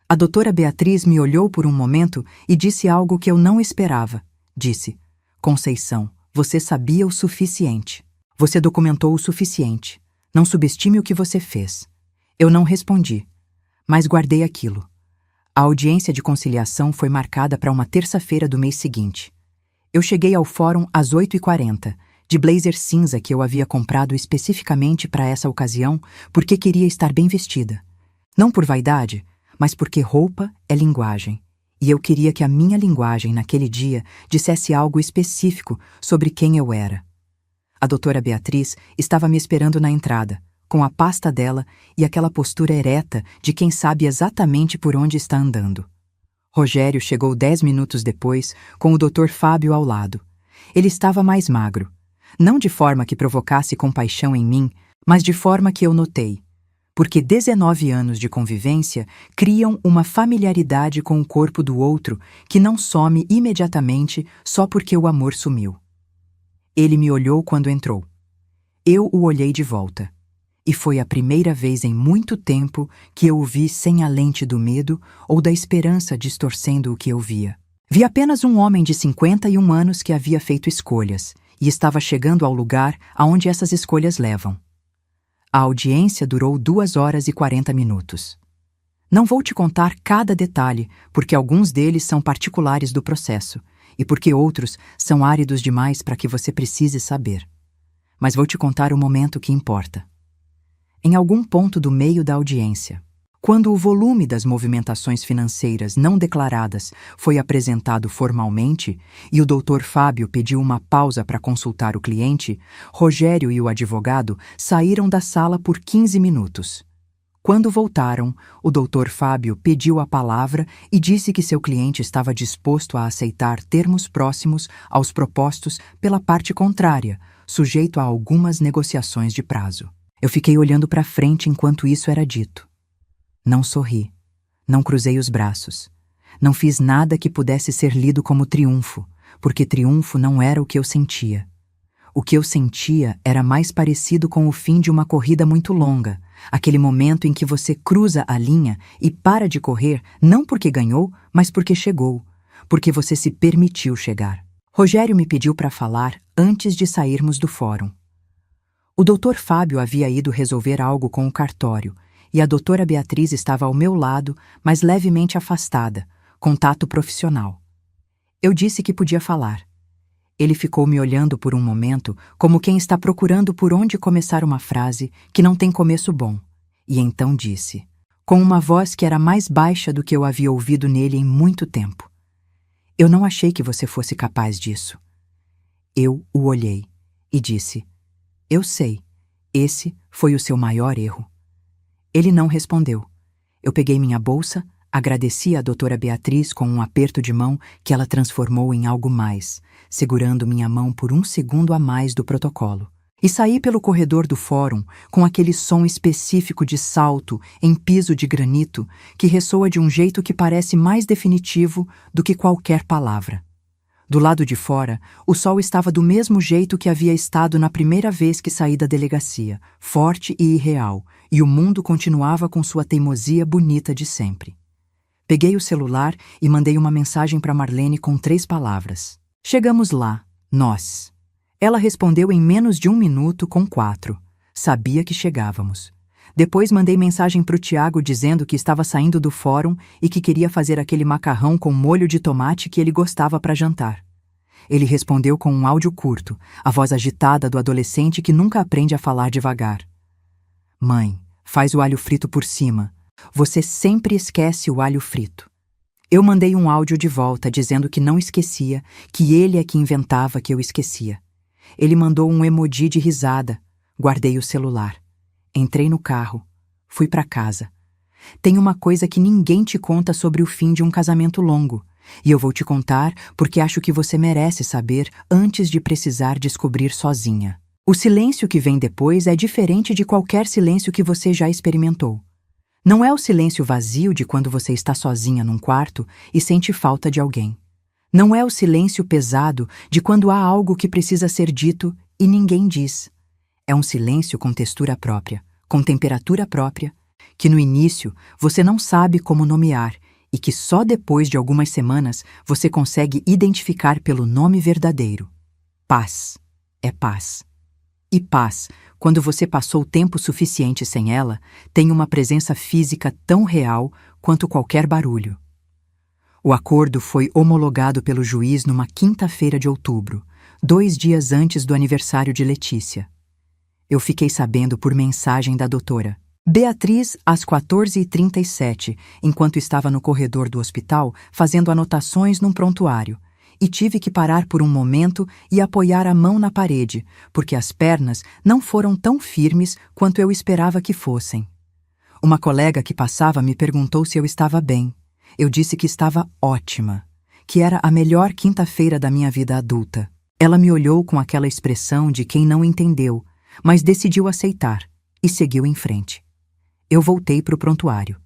A doutora Beatriz me olhou por um momento e disse algo que eu não esperava. Disse: Conceição, você sabia o suficiente. Você documentou o suficiente. Não subestime o que você fez. Eu não respondi, mas guardei aquilo. A audiência de conciliação foi marcada para uma terça-feira do mês seguinte. Eu cheguei ao fórum às 8h40, de blazer cinza que eu havia comprado especificamente para essa ocasião porque queria estar bem vestida. Não por vaidade, mas porque roupa é linguagem. E eu queria que a minha linguagem naquele dia dissesse algo específico sobre quem eu era. A doutora Beatriz estava me esperando na entrada, com a pasta dela e aquela postura ereta de quem sabe exatamente por onde está andando. Rogério chegou 10 minutos depois, com o Dr. Fábio ao lado. Ele estava mais magro, não de forma que provocasse compaixão em mim, mas de forma que eu notei, porque 19 anos de convivência criam uma familiaridade com o corpo do outro que não some imediatamente só porque o amor sumiu. Ele me olhou quando entrou. Eu o olhei de volta. E foi a primeira vez em muito tempo que eu o vi sem a lente do medo ou da esperança distorcendo o que eu via. Vi apenas um homem de 51 anos que havia feito escolhas e estava chegando ao lugar aonde essas escolhas levam. A audiência durou 2 horas e 40 minutos. Não vou te contar cada detalhe, porque alguns deles são particulares do processo e porque outros são áridos demais para que você precise saber. Mas vou te contar o momento que importa. Em algum ponto do meio da audiência, quando o volume das movimentações financeiras não declaradas foi apresentado formalmente e o Dr. Fábio pediu uma pausa para consultar o cliente, Rogério e o advogado saíram da sala por 15 minutos. Quando voltaram, o Dr. Fábio pediu a palavra e disse que seu cliente estava disposto a aceitar termos próximos aos propostos pela parte contrária, sujeito a algumas negociações de prazo. Eu fiquei olhando para frente enquanto isso era dito. Não sorri, não cruzei os braços, não fiz nada que pudesse ser lido como triunfo, porque triunfo não era o que eu sentia. O que eu sentia era mais parecido com o fim de uma corrida muito longa, aquele momento em que você cruza a linha e para de correr não porque ganhou, mas porque chegou, porque você se permitiu chegar. Rogério me pediu para falar antes de sairmos do fórum. O Dr. Fábio havia ido resolver algo com o cartório e a doutora Beatriz estava ao meu lado, mas levemente afastada, contato profissional. Eu disse que podia falar. Ele ficou me olhando por um momento como quem está procurando por onde começar uma frase que não tem começo bom, e então disse, com uma voz que era mais baixa do que eu havia ouvido nele em muito tempo. Eu não achei que você fosse capaz disso. Eu o olhei e disse, eu sei, esse foi o seu maior erro. Ele não respondeu. Eu peguei minha bolsa, agradeci à doutora Beatriz com um aperto de mão que ela transformou em algo mais, segurando minha mão por um segundo a mais do protocolo. E saí pelo corredor do fórum com aquele som específico de salto em piso de granito que ressoa de um jeito que parece mais definitivo do que qualquer palavra. Do lado de fora, o sol estava do mesmo jeito que havia estado na primeira vez que saí da delegacia, forte e irreal, e o mundo continuava com sua teimosia bonita de sempre. Peguei o celular e mandei uma mensagem para Marlene com 3 palavras. Chegamos lá, nós. Ela respondeu em menos de 1 minuto com 4. Sabia que chegávamos. Depois mandei mensagem para o Tiago dizendo que estava saindo do fórum e que queria fazer aquele macarrão com molho de tomate que ele gostava para jantar. Ele respondeu com um áudio curto, a voz agitada do adolescente que nunca aprende a falar devagar. Mãe, faz o alho frito por cima. Você sempre esquece o alho frito. Eu mandei um áudio de volta dizendo que não esquecia, que ele é que inventava que eu esquecia. Ele mandou um emoji de risada. Guardei o celular. Entrei no carro. Fui para casa. Tem uma coisa que ninguém te conta sobre o fim de um casamento longo. E eu vou te contar porque acho que você merece saber antes de precisar descobrir sozinha. O silêncio que vem depois é diferente de qualquer silêncio que você já experimentou. Não é o silêncio vazio de quando você está sozinha num quarto e sente falta de alguém. Não é o silêncio pesado de quando há algo que precisa ser dito e ninguém diz. É um silêncio com textura própria, com temperatura própria, que no início você não sabe como nomear e que só depois de algumas semanas você consegue identificar pelo nome verdadeiro. Paz. É paz. E paz, quando você passou tempo suficiente sem ela, tem uma presença física tão real quanto qualquer barulho. O acordo foi homologado pelo juiz numa quinta-feira de outubro, 2 dias antes do aniversário de Letícia. Eu fiquei sabendo por mensagem da doutora Beatriz às 14h37, enquanto estava no corredor do hospital fazendo anotações num prontuário, e tive que parar por um momento e apoiar a mão na parede, porque as pernas não foram tão firmes quanto eu esperava que fossem. Uma colega que passava me perguntou se eu estava bem. Eu disse que estava ótima, que era a melhor quinta-feira da minha vida adulta. Ela me olhou com aquela expressão de quem não entendeu, mas decidiu aceitar e seguiu em frente. Eu voltei para o prontuário.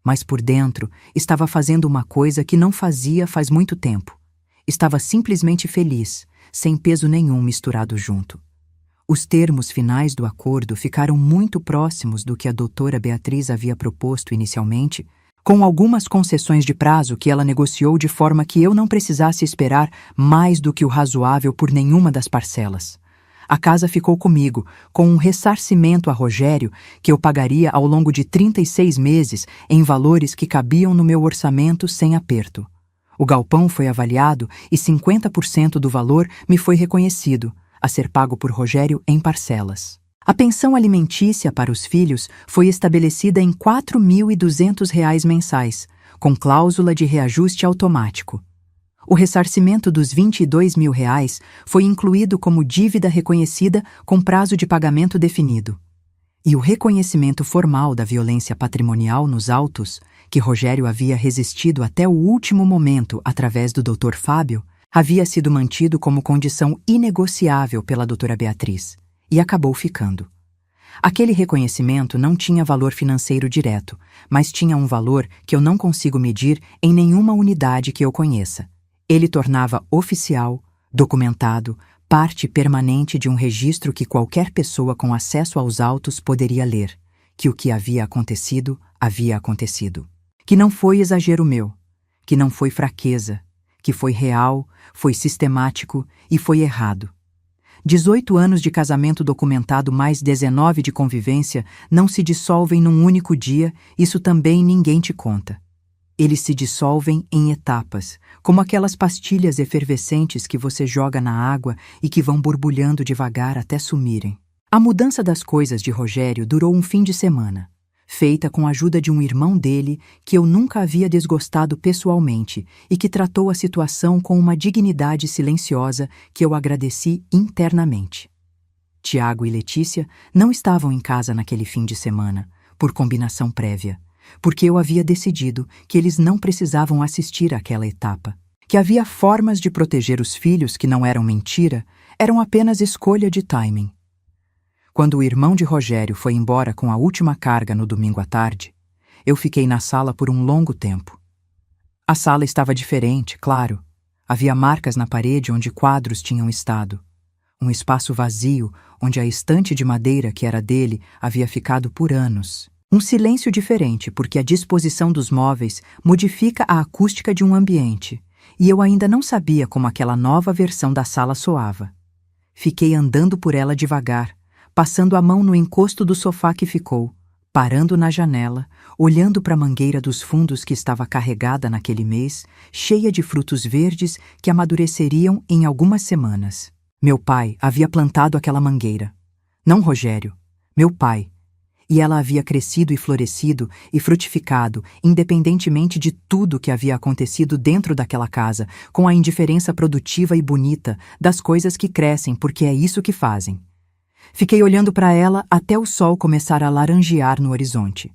Mas por dentro estava fazendo uma coisa que não fazia faz muito tempo. Estava simplesmente feliz, sem peso nenhum misturado junto. Os termos finais do acordo ficaram muito próximos do que a doutora Beatriz havia proposto inicialmente, com algumas concessões de prazo que ela negociou de forma que eu não precisasse esperar mais do que o razoável por nenhuma das parcelas. A casa ficou comigo, com um ressarcimento a Rogério que eu pagaria ao longo de 36 meses em valores que cabiam no meu orçamento sem aperto. O galpão foi avaliado e 50% do valor me foi reconhecido, a ser pago por Rogério em parcelas. A pensão alimentícia para os filhos foi estabelecida em R$ 4.200 mensais, com cláusula de reajuste automático. O ressarcimento dos R$ 22.000 foi incluído como dívida reconhecida com prazo de pagamento definido. E o reconhecimento formal da violência patrimonial nos autos, que Rogério havia resistido até o último momento através do Dr. Fábio, havia sido mantido como condição inegociável pela doutora Beatriz, e acabou ficando. Aquele reconhecimento não tinha valor financeiro direto, mas tinha um valor que eu não consigo medir em nenhuma unidade que eu conheça. Ele tornava oficial, documentado, parte permanente de um registro que qualquer pessoa com acesso aos autos poderia ler, que o que havia acontecido, que não foi exagero meu, que não foi fraqueza, que foi real, foi sistemático e foi errado. 18 anos de casamento documentado mais 19 de convivência não se dissolvem num único dia, isso também ninguém te conta. Eles se dissolvem em etapas, como aquelas pastilhas efervescentes que você joga na água e que vão borbulhando devagar até sumirem. A mudança das coisas de Rogério durou um fim de semana, feita com a ajuda de um irmão dele que eu nunca havia desgostado pessoalmente e que tratou a situação com uma dignidade silenciosa que eu agradeci internamente. Tiago e Letícia não estavam em casa naquele fim de semana, por combinação prévia, porque eu havia decidido que eles não precisavam assistir àquela etapa, que havia formas de proteger os filhos que não eram mentira, eram apenas escolha de timing. Quando o irmão de Rogério foi embora com a última carga no domingo à tarde, eu fiquei na sala por um longo tempo. A sala estava diferente, claro. Havia marcas na parede onde quadros tinham estado. Um espaço vazio onde a estante de madeira que era dele havia ficado por anos. Um silêncio diferente, porque a disposição dos móveis modifica a acústica de um ambiente, e eu ainda não sabia como aquela nova versão da sala soava. Fiquei andando por ela devagar, passando a mão no encosto do sofá que ficou, parando na janela, olhando para a mangueira dos fundos que estava carregada naquele mês, cheia de frutos verdes que amadureceriam em algumas semanas. Meu pai havia plantado aquela mangueira. Não Rogério, meu pai. E ela havia crescido e florescido e frutificado, independentemente de tudo que havia acontecido dentro daquela casa, com a indiferença produtiva e bonita das coisas que crescem porque é isso que fazem. Fiquei olhando para ela até o sol começar a laranjear no horizonte.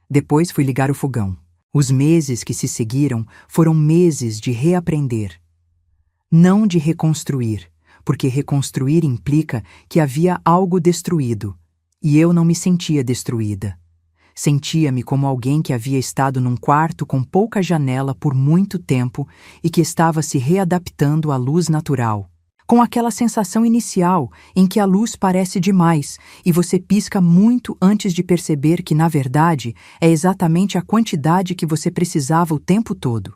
Depois fui ligar o fogão. Os meses que se seguiram foram meses de reaprender. Não de reconstruir, porque reconstruir implica que havia algo destruído. E eu não me sentia destruída. Sentia-me como alguém que havia estado num quarto com pouca janela por muito tempo e que estava se readaptando à luz natural, com aquela sensação inicial em que a luz parece demais e você pisca muito antes de perceber que, na verdade, é exatamente a quantidade que você precisava o tempo todo.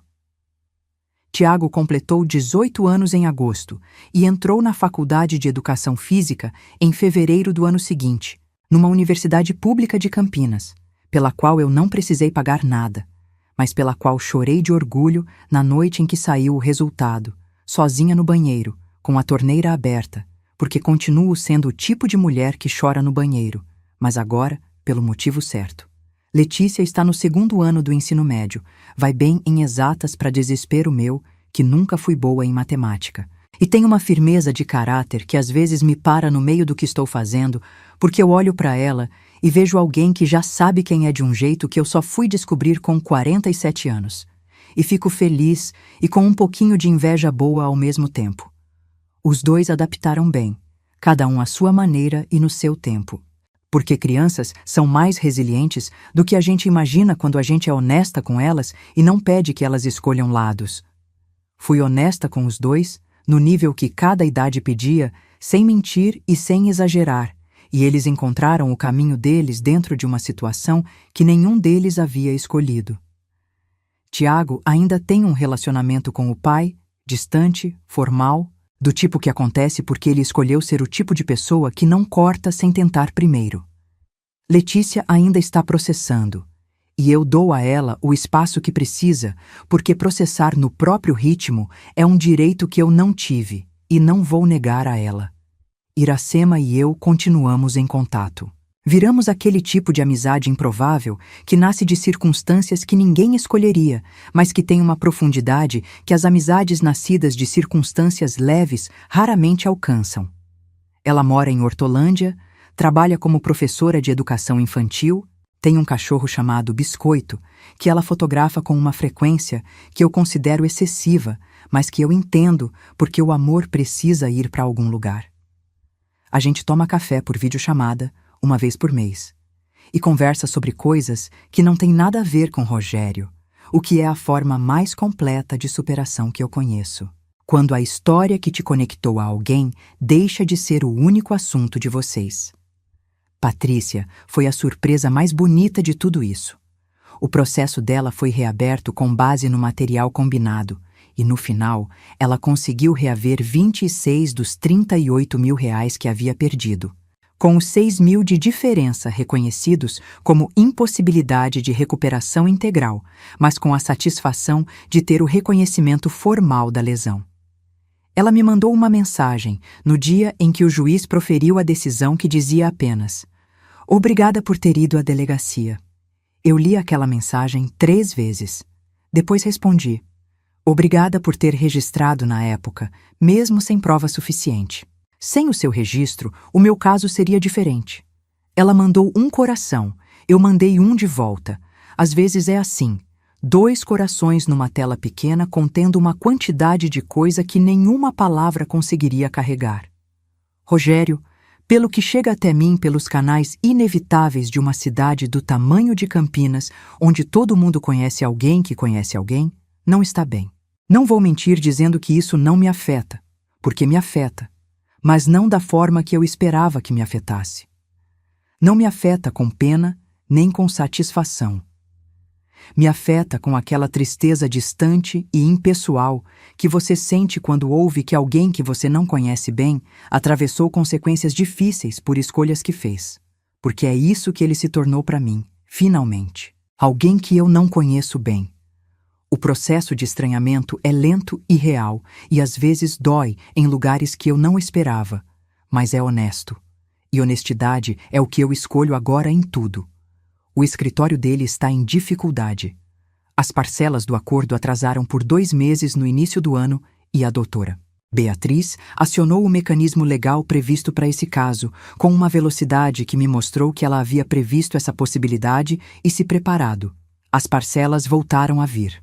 Tiago completou 18 anos em agosto e entrou na Faculdade de Educação Física em fevereiro do ano seguinte, numa universidade pública de Campinas, pela qual eu não precisei pagar nada, mas pela qual chorei de orgulho na noite em que saiu o resultado, sozinha no banheiro, com a torneira aberta, porque continuo sendo o tipo de mulher que chora no banheiro, mas agora pelo motivo certo. Letícia está no 2º ano do ensino médio, vai bem em exatas para desespero meu, que nunca fui boa em matemática. E tem uma firmeza de caráter que às vezes me para no meio do que estou fazendo, porque eu olho para ela e vejo alguém que já sabe quem é de um jeito que eu só fui descobrir com 47 anos. E fico feliz e com um pouquinho de inveja boa ao mesmo tempo. Os dois adaptaram bem, cada um à sua maneira e no seu tempo. Porque crianças são mais resilientes do que a gente imagina quando a gente é honesta com elas e não pede que elas escolham lados. Fui honesta com os dois, no nível que cada idade pedia, sem mentir e sem exagerar, e eles encontraram o caminho deles dentro de uma situação que nenhum deles havia escolhido. Tiago ainda tem um relacionamento com o pai, distante, formal, do tipo que acontece porque ele escolheu ser o tipo de pessoa que não corta sem tentar primeiro. Letícia ainda está processando, e eu dou a ela o espaço que precisa, porque processar no próprio ritmo é um direito que eu não tive e não vou negar a ela. Iracema e eu continuamos em contato. Viramos aquele tipo de amizade improvável que nasce de circunstâncias que ninguém escolheria, mas que tem uma profundidade que as amizades nascidas de circunstâncias leves raramente alcançam. Ela mora em Hortolândia, trabalha como professora de educação infantil, tem um cachorro chamado Biscoito, que ela fotografa com uma frequência que eu considero excessiva, mas que eu entendo porque o amor precisa ir para algum lugar. A gente toma café por videochamada, uma vez por mês, e conversa sobre coisas que não têm nada a ver com Rogério, o que é a forma mais completa de superação que eu conheço. Quando a história que te conectou a alguém deixa de ser o único assunto de vocês. Patrícia foi a surpresa mais bonita de tudo isso. O processo dela foi reaberto com base no material combinado, e no final, ela conseguiu reaver 26 dos 38 mil reais que havia perdido, com os 6 mil de diferença reconhecidos como impossibilidade de recuperação integral, mas com a satisfação de ter o reconhecimento formal da lesão. Ela me mandou uma mensagem no dia em que o juiz proferiu a decisão que dizia apenas: "Obrigada por ter ido à delegacia." Eu li aquela mensagem 3 vezes. Depois respondi: "Obrigada por ter registrado na época, mesmo sem prova suficiente. Sem o seu registro, o meu caso seria diferente." Ela mandou um coração, eu mandei um de volta. Às vezes é assim. 2 corações numa tela pequena contendo uma quantidade de coisa que nenhuma palavra conseguiria carregar. Rogério, pelo que chega até mim pelos canais inevitáveis de uma cidade do tamanho de Campinas, onde todo mundo conhece alguém que conhece alguém, não está bem. Não vou mentir dizendo que isso não me afeta, porque me afeta, mas não da forma que eu esperava que me afetasse. Não me afeta com pena, nem com satisfação. Me afeta com aquela tristeza distante e impessoal que você sente quando ouve que alguém que você não conhece bem atravessou consequências difíceis por escolhas que fez. Porque é isso que ele se tornou para mim, finalmente. Alguém que eu não conheço bem. O processo de estranhamento é lento e real e às vezes dói em lugares que eu não esperava, mas é honesto. E honestidade é o que eu escolho agora em tudo. O escritório dele está em dificuldade. As parcelas do acordo atrasaram por 2 meses no início do ano e a doutora Beatriz acionou o mecanismo legal previsto para esse caso, com uma velocidade que me mostrou que ela havia previsto essa possibilidade e se preparado. As parcelas voltaram a vir.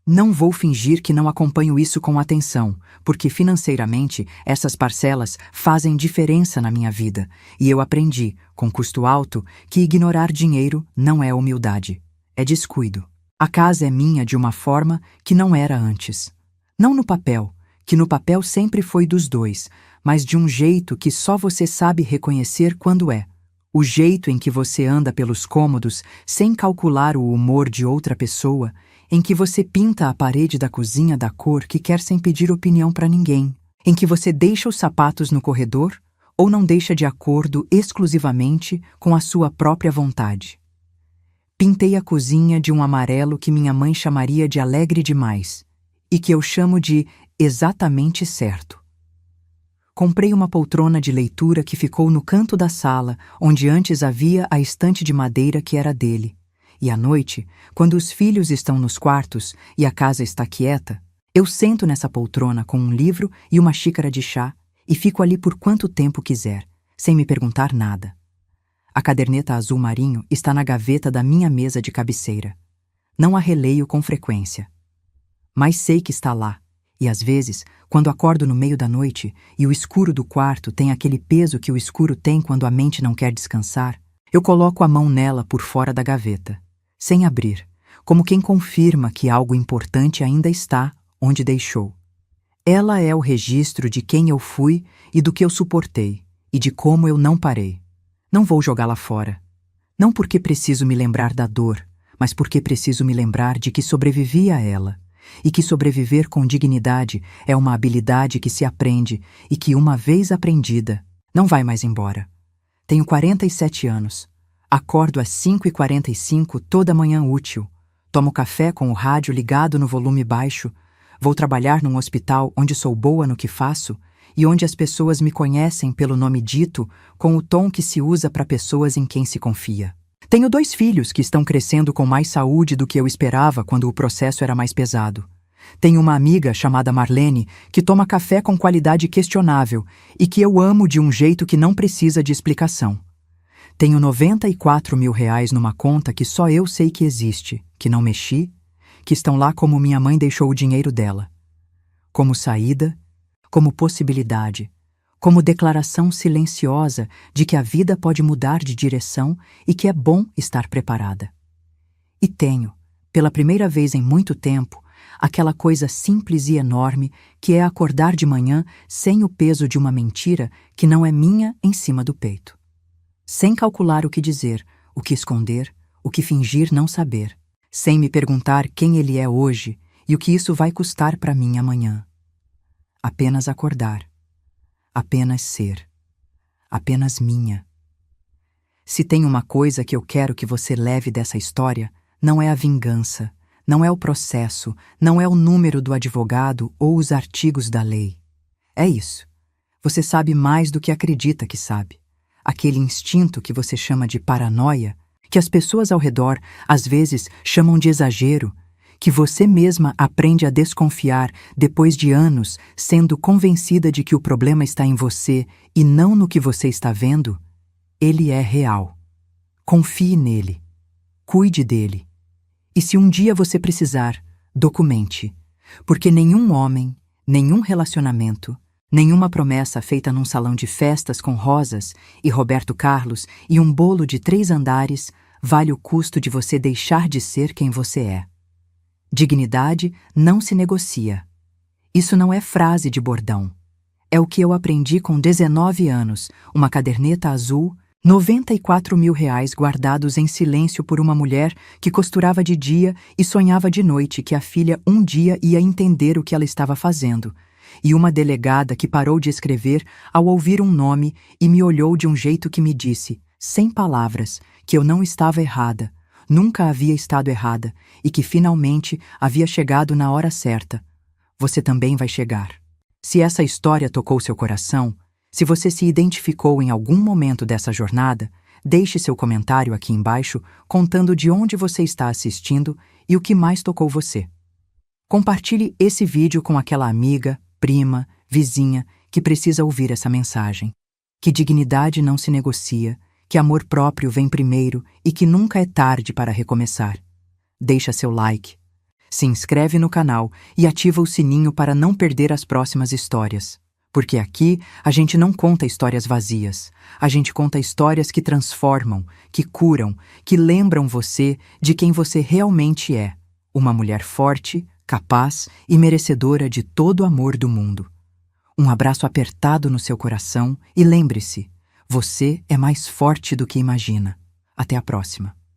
Não vou fingir que não acompanho isso com atenção, porque financeiramente essas parcelas fazem diferença na minha vida, e eu aprendi, com custo alto, que ignorar dinheiro não é humildade, é descuido. A casa é minha de uma forma que não era antes. Não no papel, que no papel sempre foi dos dois, mas de um jeito que só você sabe reconhecer quando é. O jeito em que você anda pelos cômodos sem calcular o humor de outra pessoa, em que você pinta a parede da cozinha da cor que quer sem pedir opinião para ninguém, em que você deixa os sapatos no corredor ou não deixa de acordo exclusivamente com a sua própria vontade. Pintei a cozinha de um amarelo que minha mãe chamaria de alegre demais e que eu chamo de exatamente certo. Comprei uma poltrona de leitura que ficou no canto da sala, onde antes havia a estante de madeira que era dele. E à noite, quando os filhos estão nos quartos e a casa está quieta, eu sento nessa poltrona com um livro e uma xícara de chá e fico ali por quanto tempo quiser, sem me perguntar nada. A caderneta azul marinho está na gaveta da minha mesa de cabeceira. Não a releio com frequência. Mas sei que está lá, e às vezes, quando acordo no meio da noite e o escuro do quarto tem aquele peso que o escuro tem quando a mente não quer descansar, eu coloco a mão nela por fora da gaveta, sem abrir, como quem confirma que algo importante ainda está onde deixou. Ela é o registro de quem eu fui e do que eu suportei, e de como eu não parei. Não vou jogá-la fora. Não porque preciso me lembrar da dor, mas porque preciso me lembrar de que sobrevivi a ela, e que sobreviver com dignidade é uma habilidade que se aprende e que, uma vez aprendida, não vai mais embora. Tenho 47 anos. Acordo às 5h45 toda manhã útil. Tomo café com o rádio ligado no volume baixo. Vou trabalhar num hospital onde sou boa no que faço e onde as pessoas me conhecem pelo nome dito com o tom que se usa para pessoas em quem se confia. Tenho 2 filhos que estão crescendo com mais saúde do que eu esperava quando o processo era mais pesado. Tenho uma amiga chamada Marlene que toma café com qualidade questionável e que eu amo de um jeito que não precisa de explicação. Tenho R$ 94.000 numa conta que só eu sei que existe, que não mexi, que estão lá como minha mãe deixou o dinheiro dela. Como saída, como possibilidade, como declaração silenciosa de que a vida pode mudar de direção e que é bom estar preparada. E tenho, pela primeira vez em muito tempo, aquela coisa simples e enorme que é acordar de manhã sem o peso de uma mentira que não é minha em cima do peito. Sem calcular o que dizer, o que esconder, o que fingir não saber, sem me perguntar quem ele é hoje e o que isso vai custar para mim amanhã. Apenas acordar. Apenas ser. Apenas minha. Se tem uma coisa que eu quero que você leve dessa história, não é a vingança, não é o processo, não é o número do advogado ou os artigos da lei. É isso. Você sabe mais do que acredita que sabe. Aquele instinto que você chama de paranoia, que as pessoas ao redor às vezes chamam de exagero, que você mesma aprende a desconfiar depois de anos sendo convencida de que o problema está em você e não no que você está vendo, ele é real. Confie nele. Cuide dele. E se um dia você precisar, documente, porque nenhum homem, nenhum relacionamento, nenhuma promessa feita num salão de festas com rosas e Roberto Carlos e um bolo de 3 andares vale o custo de você deixar de ser quem você é. Dignidade não se negocia. Isso não é frase de bordão. É o que eu aprendi com 19 anos, uma caderneta azul, R$ 94.000 guardados em silêncio por uma mulher que costurava de dia e sonhava de noite que a filha um dia ia entender o que ela estava fazendo, e uma delegada que parou de escrever ao ouvir um nome e me olhou de um jeito que me disse, sem palavras, que eu não estava errada, nunca havia estado errada e que finalmente havia chegado na hora certa. Você também vai chegar. Se essa história tocou seu coração, se você se identificou em algum momento dessa jornada, deixe seu comentário aqui embaixo contando de onde você está assistindo e o que mais tocou você. Compartilhe esse vídeo com aquela amiga, prima, vizinha que precisa ouvir essa mensagem. Que dignidade não se negocia, que amor próprio vem primeiro e que nunca é tarde para recomeçar. Deixa seu like, se inscreve no canal e ativa o sininho para não perder as próximas histórias. Porque aqui a gente não conta histórias vazias, a gente conta histórias que transformam, que curam, que lembram você de quem você realmente é, uma mulher forte, capaz e merecedora de todo o amor do mundo. Um abraço apertado no seu coração e lembre-se, você é mais forte do que imagina. Até a próxima.